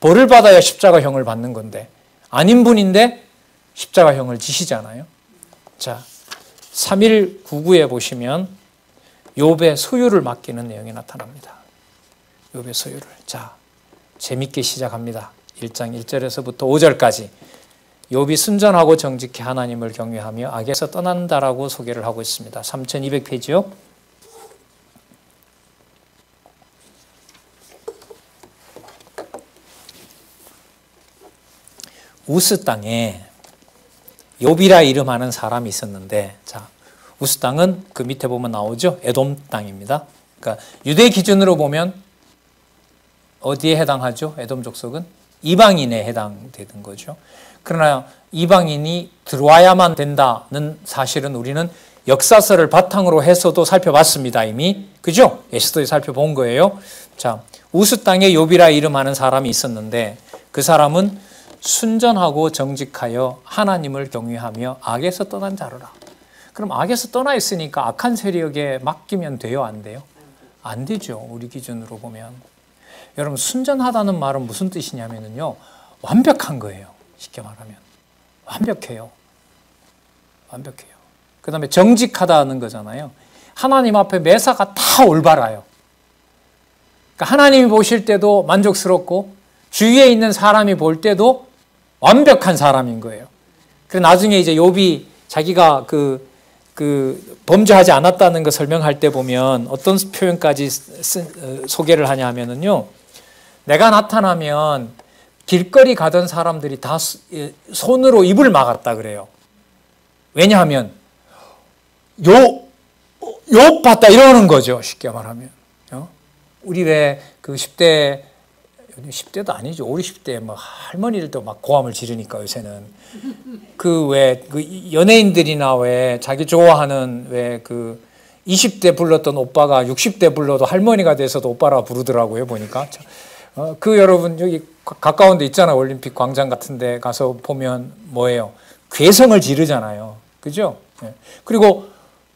벌을 받아야 십자가형을 받는 건데 아닌 분인데 십자가형을 지시잖아요. 자, 3199에 보시면 욥의 소유를 맡기는 내용이 나타납니다. 욥의 소유를. 자, 재밌게 시작합니다. 1장 1절에서부터 5절까지 욥이 순전하고 정직히 하나님을 경외하며 악에서 떠난다라고 소개를 하고 있습니다. 3200페이지요. 우스 땅에 욥이라 이름하는 사람이 있었는데, 자, 우스 땅은 그 밑에 보면 나오죠. 에돔 땅입니다. 그러니까 유대 기준으로 보면 어디에 해당하죠? 에돔 족속은 이방인에 해당되는 거죠. 그러나 이방인이 들어와야만 된다는 사실은 우리는 역사서를 바탕으로 해서도 살펴봤습니다. 이미. 그죠? 에스더에 살펴본 거예요. 자, 우스 땅에 욥이라 이름하는 사람이 있었는데 그 사람은 순전하고 정직하여 하나님을 경외하며 악에서 떠난 자로라. 그럼 악에서 떠나 있으니까 악한 세력에 맡기면 돼요? 안 돼요? 안 되죠. 우리 기준으로 보면. 여러분 순전하다는 말은 무슨 뜻이냐면요. 완벽한 거예요. 쉽게 말하면. 완벽해요. 완벽해요. 그 다음에 정직하다는 거잖아요. 하나님 앞에 매사가 다 올바라요. 그러니까 하나님이 보실 때도 만족스럽고 주위에 있는 사람이 볼 때도 완벽한 사람인 거예요. 그래서 나중에 이제 욥이 자기가 범죄하지 않았다는 거 설명할 때 보면 어떤 표현까지 소개를 하냐 하면은요. 내가 나타나면 길거리 가던 사람들이 다 손으로 입을 막았다 그래요. 왜냐하면 요 봤다 이러는 거죠. 쉽게 말하면. 우리 왜 그 10대도 아니죠. 5, 60대 막 할머니들도 막 고함을 지르니까 요새는. 그 연예인들이나 왜 자기 좋아하는 왜 그 20대 불렀던 오빠가 60대 불러도 할머니가 돼서도 오빠라 부르더라고요. 보니까. 그 여러분 여기 가까운 데 있잖아요. 올림픽 광장 같은 데 가서 보면 뭐예요? 괴성을 지르잖아요. 그죠? 그리고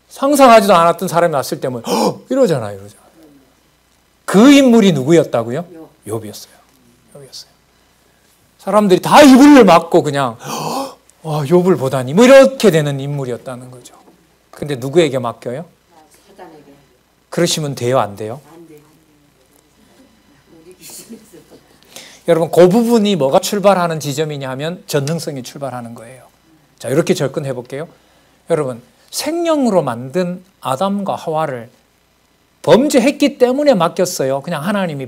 상상하지도 않았던 사람이 왔을 때 뭐 이러잖아요. 그 인물이 누구였다고요? 욥이었어요. 사람들이 다 이불을 막고 그냥 욥을 보다니 뭐 이렇게 되는 인물이었다는 거죠. 근데 누구에게 맡겨요? 사단에게. 그러시면 돼요, 안 돼요? 안 돼요. 우리 기준에서. 여러분 그 부분이 뭐가 출발하는 지점이냐 하면 전능성이 출발하는 거예요. 자, 이렇게 접근해 볼게요. 여러분 생명으로 만든 아담과 하와를 범죄했기 때문에 맡겼어요. 그냥 하나님이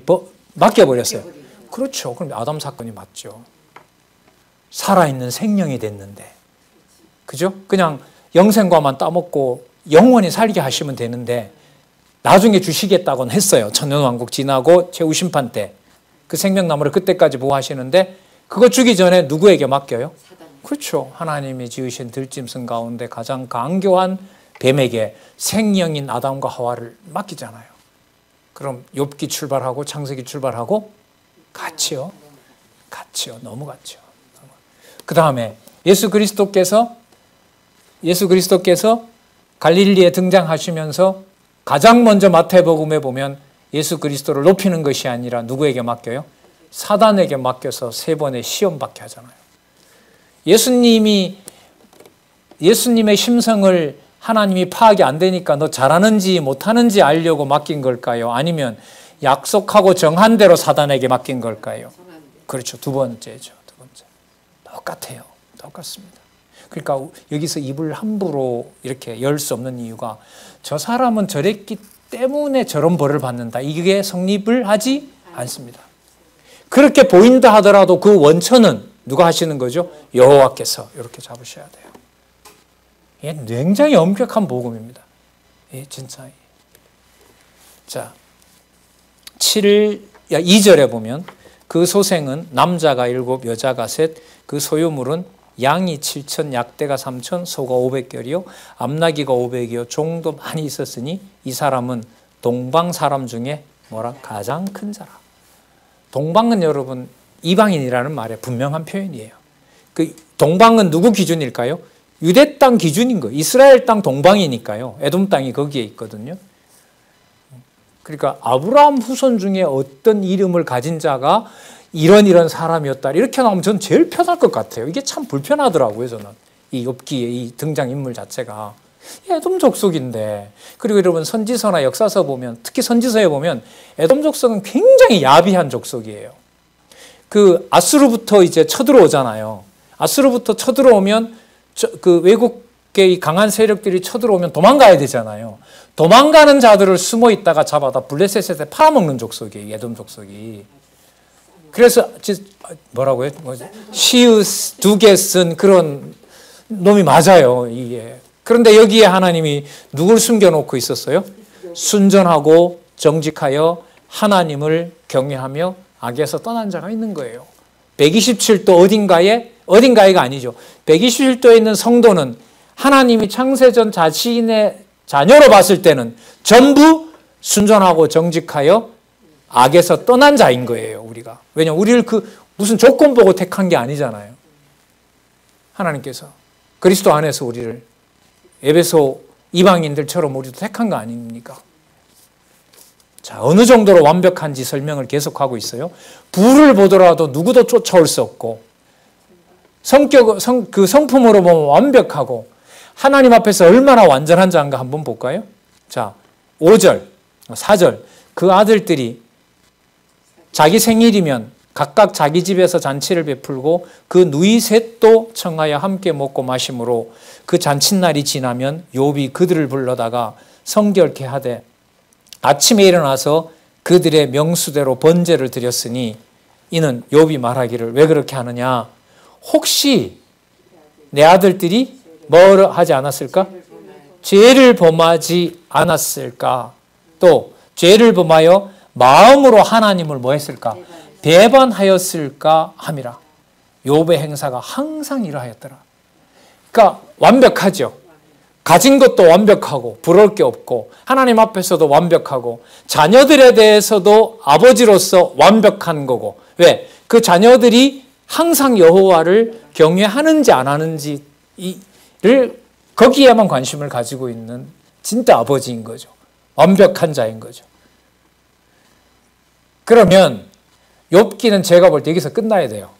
맡겨버렸어요. 그렇죠. 그럼 아담 사건이 맞죠. 살아있는 생명이 됐는데. 그죠? 그냥 영생과만 따먹고 영원히 살게 하시면 되는데 나중에 주시겠다고는 했어요. 천년왕국 지나고 최후심판 때. 그 생명나무를 그때까지 보호하시는데 그거 주기 전에 누구에게 맡겨요? 그렇죠. 하나님이 지으신 들짐승 가운데 가장 강교한 뱀에게 생명인 아담과 하와를 맡기잖아요. 그럼 욥기 출발하고 창세기 출발하고 같이요. 너무 같죠. 그 다음에 예수 그리스도께서 갈릴리에 등장하시면서 가장 먼저 마태복음에 보면 예수 그리스도를 높이는 것이 아니라 누구에게 맡겨요? 사단에게 맡겨서 3번의 시험 받게 하잖아요. 예수님의 심성을 하나님이 파악이 안 되니까 너 잘하는지 못하는지 알려고 맡긴 걸까요? 아니면 약속하고 정한 대로 사단에게 맡긴 걸까요? 그렇죠. 두 번째죠. 똑같아요. 똑같습니다. 그러니까 여기서 입을 함부로 이렇게 열 수 없는 이유가 저 사람은 저랬기 때문에 저런 벌을 받는다. 이게 성립을 하지 않습니다. 그렇게 보인다 하더라도 그 원천은 누가 하시는 거죠? 여호와께서 이렇게 잡으셔야 돼요. 이게 굉장히 엄격한 복음입니다. 예, 진짜. 자, 2절에 보면 그 소생은 남자가 7, 여자가 3, 그 소유물은 양이 7천, 약대가 3천, 소가 500결이요, 암나귀가 500이요, 종도 많이 있었으니 이 사람은 동방 사람 중에 가장 큰 자라. 동방은 여러분 이방인이라는 말에 분명한 표현이에요. 그 동방은 누구 기준일까요? 유대 땅 기준인 거예요. 이스라엘 땅 동방이니까요. 에돔 땅이 거기에 있거든요. 그러니까 아브라함 후손 중에 어떤 이름을 가진 자가 이런 사람이었다. 이렇게 나오면 저는 제일 편할 것 같아요. 이게 참 불편하더라고요. 저는 이 욥기의 이 등장인물 자체가. 에돔 족속인데. 그리고 여러분 선지서나 역사서 보면, 특히 선지서에 보면 에돔 족속은 굉장히 야비한 족속이에요. 그 아수르부터 이제 쳐들어오잖아요. 아수르부터 쳐들어오면 그 외국의 강한 세력들이 쳐들어오면 도망가야 되잖아요. 도망가는 자들을 숨어 있다가 잡아다 블레셋에 팔아먹는 족속이에요. 에돔 족속이. 그래서 뭐라고요? 시읒 2개 쓴 그런 놈이 맞아요. 이게. 그런데 여기에 하나님이 누굴 숨겨놓고 있었어요? 순전하고 정직하여 하나님을 경외하며 악에서 떠난 자가 있는 거예요. 127도 어딘가에가 아니죠. 127도에 있는 성도는 하나님이 창세전 자신의 자녀로 봤을 때는 전부 순전하고 정직하여 악에서 떠난 자인 거예요. 우리가. 왜냐하면 우리를 무슨 조건 보고 택한 게 아니잖아요. 하나님께서 그리스도 안에서 우리를 에베소 이방인들처럼 우리도 택한 거 아닙니까? 자, 어느 정도로 완벽한지 설명을 계속하고 있어요. 부를 보더라도 누구도 쫓아올 수 없고 그 성품으로 보면 완벽하고 하나님 앞에서 얼마나 완전한 자인가 한번 볼까요? 자, 5절, 4절 그 아들들이 자기 생일이면 각각 자기 집에서 잔치를 베풀고 그 누이 셋도 청하여 함께 먹고 마심으로 그 잔칫날이 지나면 욥이 그들을 불러다가 성결케 하되 아침에 일어나서 그들의 명수대로 번제를 드렸으니 이는 욥이 말하기를 왜 그렇게 하느냐 혹시 내 아들들이 뭘 하지 않았을까? 죄를 범하지 않았을까? 또 죄를 범하여 마음으로 하나님을 뭐 했을까? 배반하였을까 함이라. 욥의 행사가 항상 이러하였더라. 그러니까 완벽하죠. 가진 것도 완벽하고 부러울 게 없고 하나님 앞에서도 완벽하고 자녀들에 대해서도 아버지로서 완벽한 거고 왜? 그 자녀들이 항상 여호와를 경외하는지 안 하는지를 거기에만 관심을 가지고 있는 진짜 아버지인 거죠. 완벽한 자인 거죠. 그러면 욥기는 제가 볼 때 여기서 끝나야 돼요.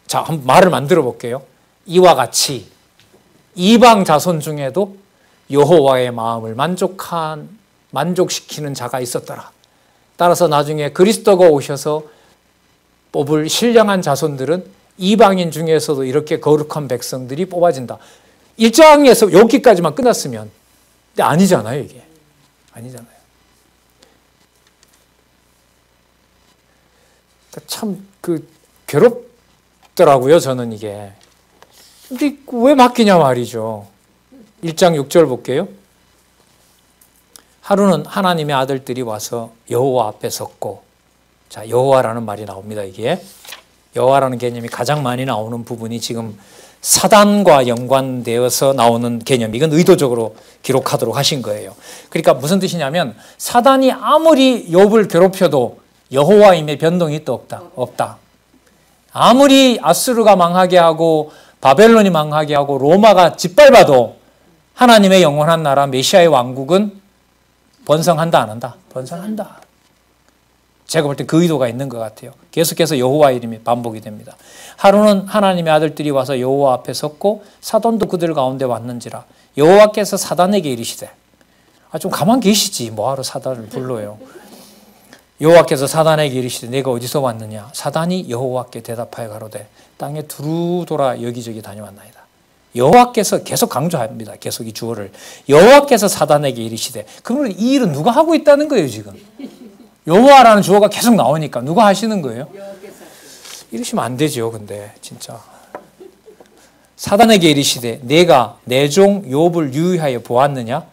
자, 한번 말을 만들어 볼게요. 이와 같이 이방 자손 중에도 여호와의 마음을 만족시키는 자가 있었더라. 따라서 나중에 그리스도가 오셔서 뽑을 신령한 자손들은 이방인 중에서도 이렇게 거룩한 백성들이 뽑아진다. 1장에서 여기까지만 끝났으면 근데 아니잖아요, 이게. 아니잖아요. 참 괴롭더라고요, 저는 이게. 근데 왜 맡기냐 말이죠. 1장 6절 볼게요. 하루는 하나님의 아들들이 와서 여호와 앞에 섰고, 자, 여호와라는 말이 나옵니다, 이게. 여호와라는 개념이 가장 많이 나오는 부분이 지금 사단과 연관되어서 나오는 개념. 이건 의도적으로 기록하도록 하신 거예요. 그러니까 무슨 뜻이냐면 사단이 아무리 욥을 괴롭혀도 여호와임의 변동이 또 없다. 아무리 아수르가 망하게 하고 바벨론이 망하게 하고 로마가 짓밟아도 하나님의 영원한 나라 메시아의 왕국은 번성한다 안 한다? 번성한다. 제가 볼 때 그 의도가 있는 것 같아요. 계속해서 여호와 이름이 반복이 됩니다. 하루는 하나님의 아들들이 와서 여호와 앞에 섰고 사돈도 그들 가운데 왔는지라 여호와께서 사단에게 이르시되 좀 가만 계시지 뭐하러 사단을 불러요. 여호와께서 사단에게 이르시되 내가 어디서 왔느냐? 사단이 여호와께 대답하여 가로되 땅에 두루 돌아 여기저기 다녀왔나이다. 여호와께서 계속 강조합니다. 계속 이 주어를. 여호와께서 사단에게 이르시되 그러면 이 일은 누가 하고 있다는 거예요 지금. 여호와라는 주어가 계속 나오니까 누가 하시는 거예요? 이러시면 안 되죠. 근데 진짜 사단에게 이르시되 내가 내 종 욥을 유의하여 보았느냐?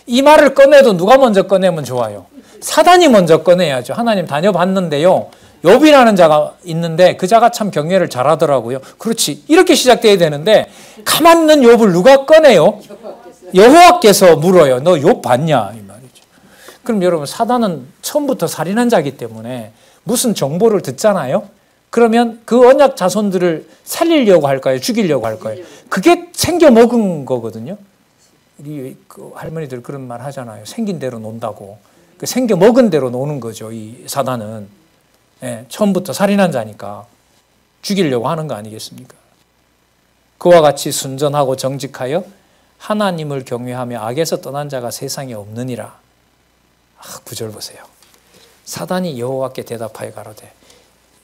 이 말을 꺼내도 누가 먼저 꺼내면 좋아요? 사단이 먼저 꺼내야죠. 하나님 다녀봤는데요. 욥이라는 자가 있는데 그 자가 참 경외를 잘하더라고요. 그렇지. 이렇게 시작돼야 되는데 가만 있는 욥을 누가 꺼내요? 여호와께서 물어요. 너 욥 봤냐? 이 말이죠. 그럼 여러분 사단은 처음부터 살인한 자이기 때문에 무슨 정보를 듣잖아요. 그러면 그 언약 자손들을 살리려고 할까요? 죽이려고 할까요? 그게 생겨 먹은 거거든요. 우리 그 할머니들 그런 말 하잖아요. 생긴 대로 논다고. 그 생겨 먹은 대로 노는 거죠. 이 사단은. 예, 처음부터 살인한 자니까 죽이려고 하는 거 아니겠습니까? 그와 같이 순전하고 정직하여 하나님을 경외하며 악에서 떠난 자가 세상에 없느니라. 9절 보세요. 사단이 여호와께 대답하여 가로되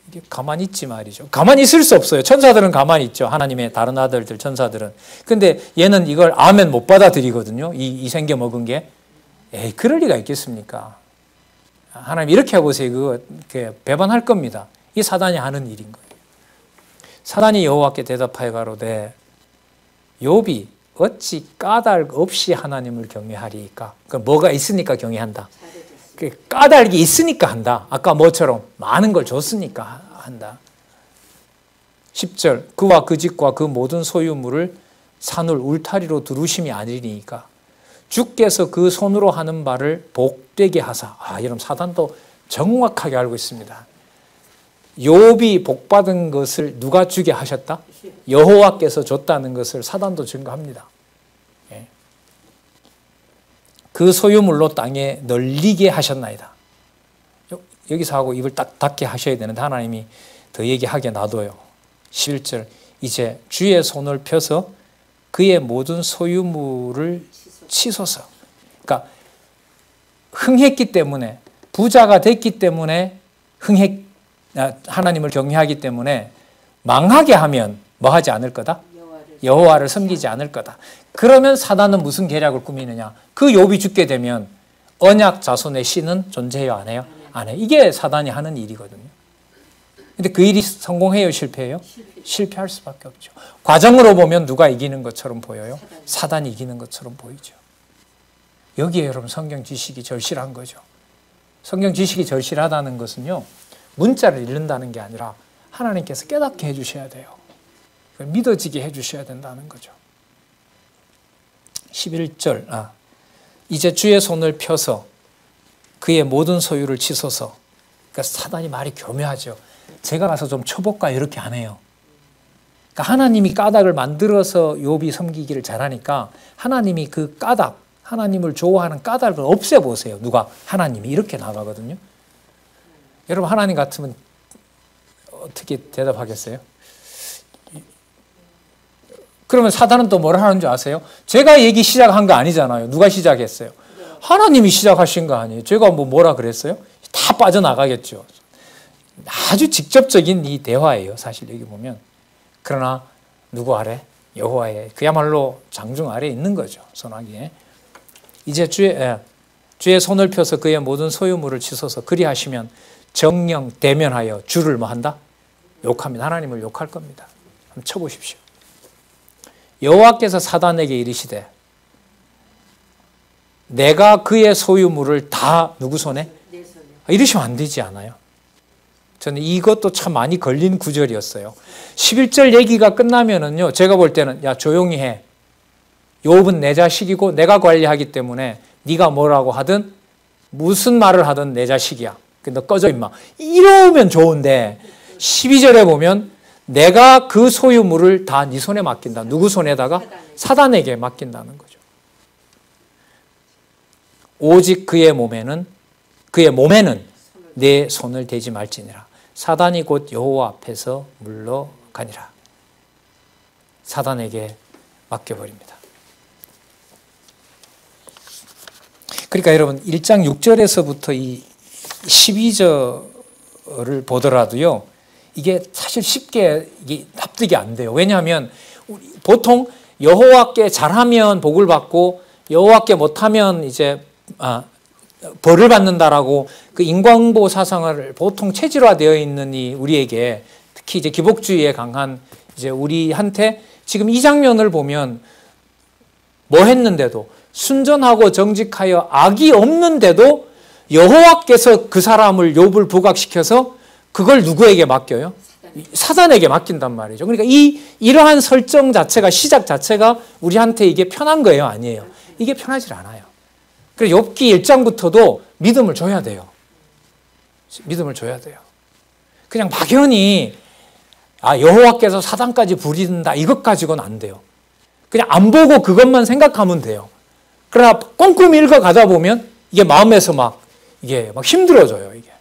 이게 가만히 있지 말이죠. 가만히 있을 수 없어요. 천사들은 가만히 있죠. 하나님의 다른 아들들 천사들은. 근데 얘는 이걸 아멘 못 받아들이거든요. 이 생겨 먹은 게. 에이, 그럴 리가 있겠습니까? 하나님 이렇게 해보세요. 그거 배반할 겁니다. 이 사단이 하는 일인 거예요. 사단이 여호와께 대답하여 가로되 욥이 어찌 까닭 없이 하나님을 경외하리이까? 그 뭐가 있으니까 경외한다. 그 까닭이 있으니까 한다. 아까 뭐처럼 많은 걸 줬으니까 한다. 10절 그와 그 집과 그 모든 소유물을 산울 울타리로 두루심이 아니니까 주께서 그 손으로 하는 바를 복되게 하사. 여러분 사단도 정확하게 알고 있습니다. 욥이 복받은 것을 누가 주게 하셨다? 여호와께서 줬다는 것을 사단도 증거합니다. 예. 그 소유물로 땅에 널리게 하셨나이다. 여기서 하고 입을 딱 닫게 하셔야 되는데 하나님이 더 얘기하게 놔둬요. 11절 이제 주의 손을 펴서 그의 모든 소유물을 치소서. 그러니까 흥했기 때문에 부자가 됐기 때문에 하나님을 경외하기 때문에 망하게 하면 뭐 하지 않을 거다? 여호와를 섬기지 않을 거다. 그러면 사단은 무슨 계략을 꾸미느냐? 그 욥이 죽게 되면 언약 자손의 씨는 존재해요, 안 해요? 안 해요. 이게 사단이 하는 일이거든요. 근데 그 일이 성공해요, 실패해요? 실패할 수밖에 없죠. 과정으로 보면 누가 이기는 것처럼 보여요? 사단이 이기는 것처럼 보이죠. 여기에 여러분 성경 지식이 절실한 거죠. 성경 지식이 절실하다는 것은요, 문자를 읽는다는 게 아니라 하나님께서 깨닫게 해주셔야 돼요. 믿어지게 해주셔야 된다는 거죠. 11절, 이제 주의 손을 펴서 그의 모든 소유를 치소서. 그러니까 사단이 말이 교묘하죠. 제가 가서 좀 쳐볼까 이렇게 안 해요. 그러니까 하나님이 까닭을 만들어서 욥이 섬기기를 잘하니까 하나님이 그 까닭, 하나님을 좋아하는 까닭을 없애보세요. 누가? 하나님이 이렇게 나가거든요. 여러분 하나님 같으면 어떻게 대답하겠어요? 그러면 사단은 또 뭐라 하는 줄 아세요? 제가 얘기 시작한 거 아니잖아요. 누가 시작했어요? 하나님이 시작하신 거 아니에요. 제가 뭐라 그랬어요? 다 빠져나가겠죠. 아주 직접적인 이 대화예요. 사실 여기 보면. 그러나 누구 아래? 여호와의 그야말로 장중 아래 있는 거죠. 손아귀에. 이제 주의 손을 펴서 그의 모든 소유물을 치소서. 그리하시면 정령 대면하여 주를 뭐 한다? 욕합니다. 하나님을 욕할 겁니다. 한번 쳐보십시오. 여호와께서 사단에게 이르시되 내가 그의 소유물을 다 누구 손에? 내 손에. 이러시면 안 되지 않아요? 저는 이것도 참 많이 걸린 구절이었어요. 11절 얘기가 끝나면은요, 제가 볼 때는 야 조용히 해. 욥은 내 자식이고 내가 관리하기 때문에 네가 뭐라고 하든 무슨 말을 하든 내 자식이야. 너 꺼져 임마. 이러면 좋은데 12절에 보면 내가 그 소유물을 다 네 손에 맡긴다. 누구 손에다가? 사단에게 맡긴다는 거죠. 오직 그의 몸에는 내 손을 대지 말지니라. 사단이 곧 여호와 앞에서 물러가니라. 사단에게 맡겨버립니다. 그러니까 여러분 1장 6절에서부터 이 12절을 보더라도요, 이게 사실 쉽게 이게 납득이 안 돼요. 왜냐하면 보통 여호와께 잘하면 복을 받고 여호와께 못하면 이제 벌을 받는다라고 그 인과응보 사상을 보통 체질화되어 있는 이 우리에게, 특히 이제 기복주의에 강한 이제 우리한테 지금 이 장면을 보면 뭐 했는데도 순전하고 정직하여 악이 없는데도 여호와께서 그 사람을 욥을 부각시켜서 그걸 누구에게 맡겨요? 사단에게 맡긴단 말이죠. 그러니까 이러한 설정 자체가, 시작 자체가 우리한테 이게 편한 거예요? 아니에요. 이게 편하지 않아요. 그래서 욥기 1장부터도 믿음을 줘야 돼요. 믿음을 줘야 돼요. 그냥 막연히 여호와께서 사단까지 부린다 이것 가지고는 안 돼요. 그냥 안 보고 그것만 생각하면 돼요. 그러나 꼼꼼히 읽어가다 보면 이게 마음에서 이게 막 힘들어져요. 이게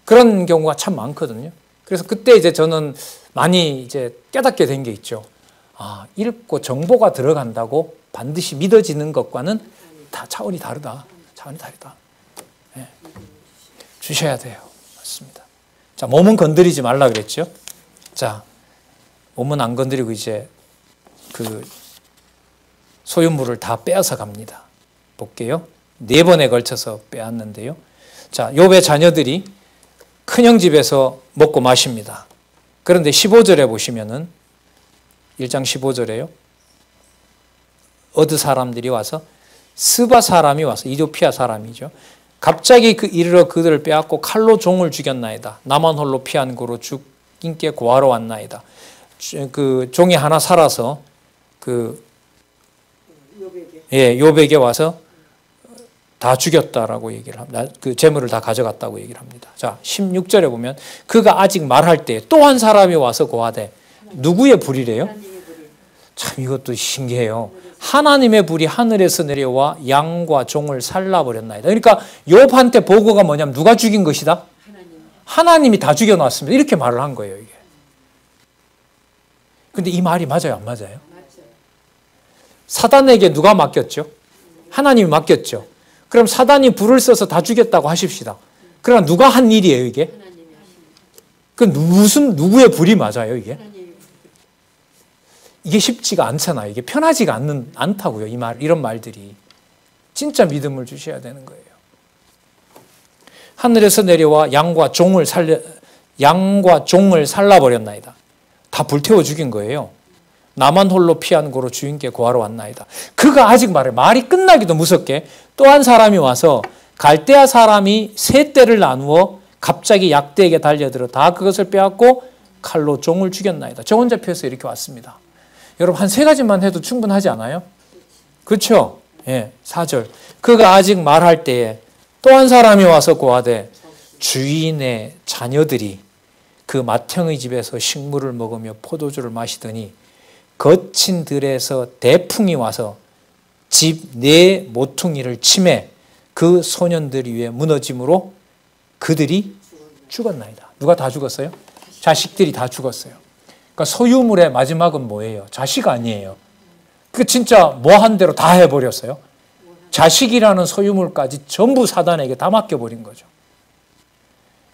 그런 경우가 참 많거든요. 그래서 그때 이제 저는 많이 이제 깨닫게 된 게 있죠. 읽고 정보가 들어간다고 반드시 믿어지는 것과는 다 차원이 다르다. 차원이 다르다. 네. 주셔야 돼요. 맞습니다. 자, 몸은 건드리지 말라 그랬죠. 자, 몸은 안 건드리고 이제 그 소유물을 다 빼앗아 갑니다. 볼게요. 4번에 걸쳐서 빼앗는데요. 자, 욥의 자녀들이 큰형 집에서 먹고 마십니다. 그런데 15절에 보시면은 1장 15절에요. 어느 사람들이 와서 스바 사람이 와서 이디오피아 사람이죠. 갑자기 이르러 그들을 빼앗고 칼로 종을 죽였나이다. 나만 홀로 피한 고로 주님께 고하러 왔나이다. 그 종이 하나 살아서 욥에게 와서 다 죽였다라고 얘기를 합니다. 그 재물을 다 가져갔다고 얘기를 합니다. 자, 16절에 보면 그가 아직 말할 때 또 한 사람이 와서 고하되 누구의 불이래요? 참 이것도 신기해요. 하나님의 불이 하늘에서 내려와 양과 종을 살라버렸나이다. 그러니까 욥한테 보고가 뭐냐면 누가 죽인 것이다? 하나님이 다 죽여놨습니다. 이렇게 말을 한 거예요. 이게. 근데 이 말이 맞아요? 안 맞아요? 사단에게 누가 맡겼죠? 하나님이 맡겼죠. 그럼 사단이 불을 써서 다 죽였다고 하십시다. 그러나 누가 한 일이에요, 이게? 그 누구의 불이 맞아요, 이게? 이게 쉽지가 않잖아요. 이게 편하지가 않다고요, 이런 말들이. 진짜 믿음을 주셔야 되는 거예요. 하늘에서 내려와 양과 종을 살라버렸나이다. 다 불태워 죽인 거예요. 나만 홀로 피한 고로 주인께 구하러 왔나이다. 그가 아직 말이 끝나기도 무섭게 또 한 사람이 와서 갈대아 사람이 세 떼를 나누어 갑자기 약대에게 달려들어 다 그것을 빼앗고 칼로 종을 죽였나이다. 저 혼자 피해서 이렇게 왔습니다. 여러분 한 세 가지만 해도 충분하지 않아요? 그렇죠? 예, 4절. 그가 아직 말할 때에 또 한 사람이 와서 고하되 주인의 자녀들이 그 맏형의 집에서 식물을 먹으며 포도주를 마시더니 거친 들에서 대풍이 와서 집 네 모퉁이를 치매 그 소년들 위에 무너짐으로 그들이 죽었나이다. 누가 다 죽었어요? 자식들이 다 죽었어요. 그러니까 소유물의 마지막은 뭐예요? 자식 아니에요. 그 진짜 뭐 한 대로 다 해버렸어요. 자식이라는 소유물까지 전부 사단에게 다 맡겨버린 거죠.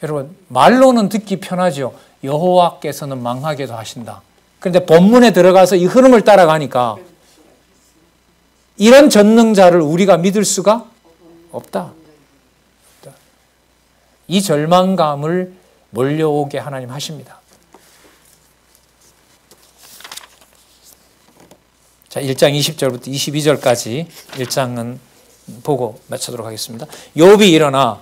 여러분 말로는 듣기 편하죠. 여호와께서는 망하게도 하신다. 그런데 본문에 들어가서 이 흐름을 따라가니까 이런 전능자를 우리가 믿을 수가 없다. 이 절망감을 몰려오게 하나님 하십니다. 자, 1장 20절부터 22절까지 1장은 보고 마치도록 하겠습니다. 욥이 일어나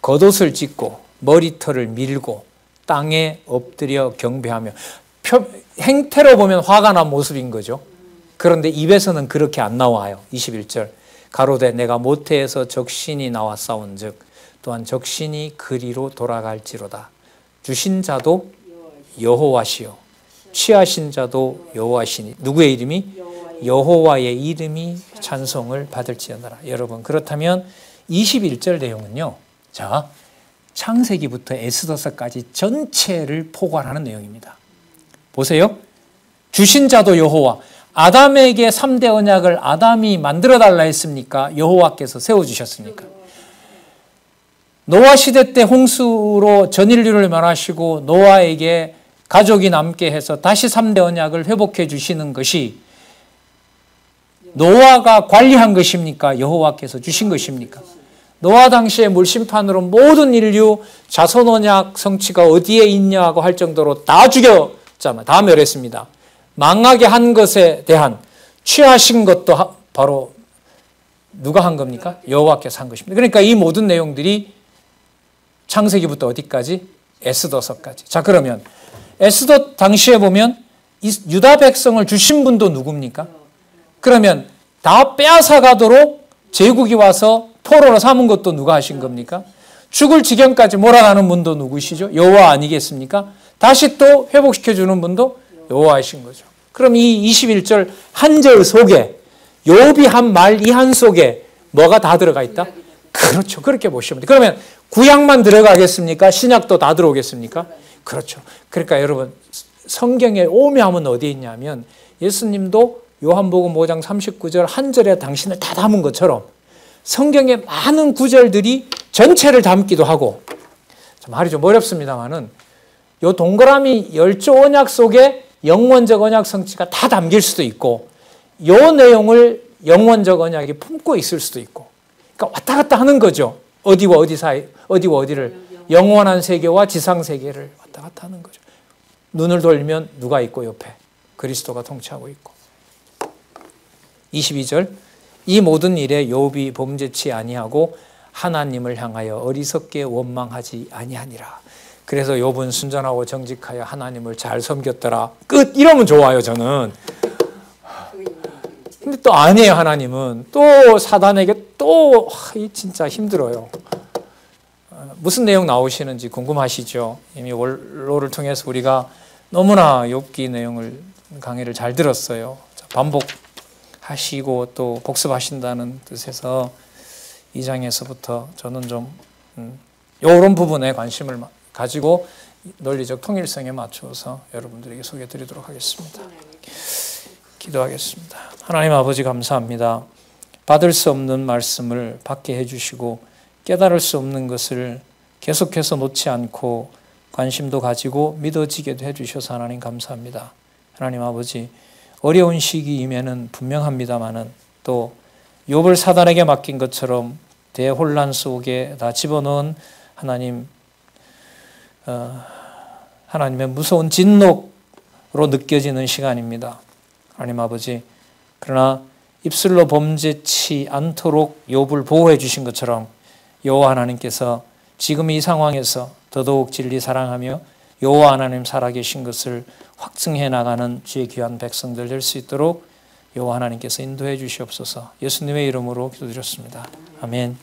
겉옷을 찢고 머리털을 밀고 땅에 엎드려 경배하며 행태로 보면 화가 난 모습인 거죠. 그런데 입에서는 그렇게 안 나와요. 21절 가로되 내가 모태에서 적신이 나와 싸운즉 또한 적신이 그리로 돌아갈지로다. 주신 자도 여호와시요 취하신 자도 여호와시니 누구의 이름이? 여호와의 이름이 찬송을 받을지어다라. 여러분 그렇다면 21절 내용은요. 자, 창세기부터 에스더서까지 전체를 포괄하는 내용입니다. 보세요. 주신 자도 여호와. 아담에게 3대 언약을 아담이 만들어 달라 했습니까? 여호와께서 세워주셨습니까? 노아 시대 때 홍수로 전 인류를 멸하시고 노아에게 가족이 남게 해서 다시 3대 언약을 회복해 주시는 것이 노아가 관리한 것입니까? 여호와께서 주신 것입니까? 노아 당시에 물심판으로 모든 인류 자손 언약 성취가 어디에 있냐고 할 정도로 다 죽였잖아요. 다 멸했습니다. 망하게 한 것에 대한 취하신 것도 바로 누가 한 겁니까? 여호와께서 한 것입니다. 그러니까 이 모든 내용들이 창세기부터 어디까지? 에스더서까지. 자, 그러면 에스더 당시에 보면 유다 백성을 주신 분도 누굽니까? 그러면 다 빼앗아 가도록 제국이 와서 포로로 삼은 것도 누가 하신 겁니까? 죽을 지경까지 몰아가는 분도 누구시죠? 여호와 아니겠습니까? 다시 또 회복시켜주는 분도 여호와이신 거죠. 그럼 이 21절 한 절 속에 욥이 한 말 이 한 속에 뭐가 다 들어가 있다? 그렇죠. 그렇게 보시면 돼요. 그러면 구약만 들어가겠습니까? 신약도 다 들어오겠습니까? 그렇죠. 그러니까 여러분 성경의 오묘함은 어디에 있냐면 예수님도 요한복음 5장 39절 한 절에 당신을 다 담은 것처럼 성경의 많은 구절들이 전체를 담기도 하고 말이 좀 어렵습니다만은 요 동그라미 10조 언약 속에 영원적 언약 성취가 다 담길 수도 있고 요 내용을 영원적 언약이 품고 있을 수도 있고 그러니까 왔다 갔다 하는 거죠. 어디와 어디 사이, 어디와 어디를 영원한 세계와 지상 세계를 왔다 갔다 하는 거죠. 눈을 돌리면 누가 있고 옆에 그리스도가 통치하고 있고 22절 이 모든 일에 욥이 범죄치 아니하고 하나님을 향하여 어리석게 원망하지 아니하니라. 그래서 욥은 순전하고 정직하여 하나님을 잘 섬겼더라. 끝. 이러면 좋아요. 저는. 근데 또 아니에요. 하나님은 또 사단에게 또 진짜 힘들어요. 무슨 내용 나오시는지 궁금하시죠? 이미 원로를 통해서 우리가 너무나 욥기 내용을 강의를 잘 들었어요. 반복하시고 또 복습하신다는 뜻에서 2장에서부터 저는 좀 이런 부분에 관심을 가지고 논리적 통일성에 맞춰서 여러분들에게 소개해 드리도록 하겠습니다. 기도하겠습니다. 하나님 아버지 감사합니다. 받을 수 없는 말씀을 받게 해주시고 깨달을 수 없는 것을 계속해서 놓지 않고 관심도 가지고 믿어지게도 해주셔서 하나님 감사합니다. 하나님 아버지 어려운 시기임에는 분명합니다마는 또 욥을 사단에게 맡긴 것처럼 대혼란 속에 다 집어넣은 하나님의 무서운 진노로 느껴지는 시간입니다. 하나님 아버지, 그러나 입술로 범죄치 않도록 욥을 보호해 주신 것처럼 여호와 하나님께서 지금 이 상황에서 더더욱 진리 사랑하며 여호와 하나님 살아계신 것을 확증해 나가는 주의 귀한 백성들 될 수 있도록 여호와 하나님께서 인도해 주시옵소서. 예수님의 이름으로 기도드렸습니다. 아멘.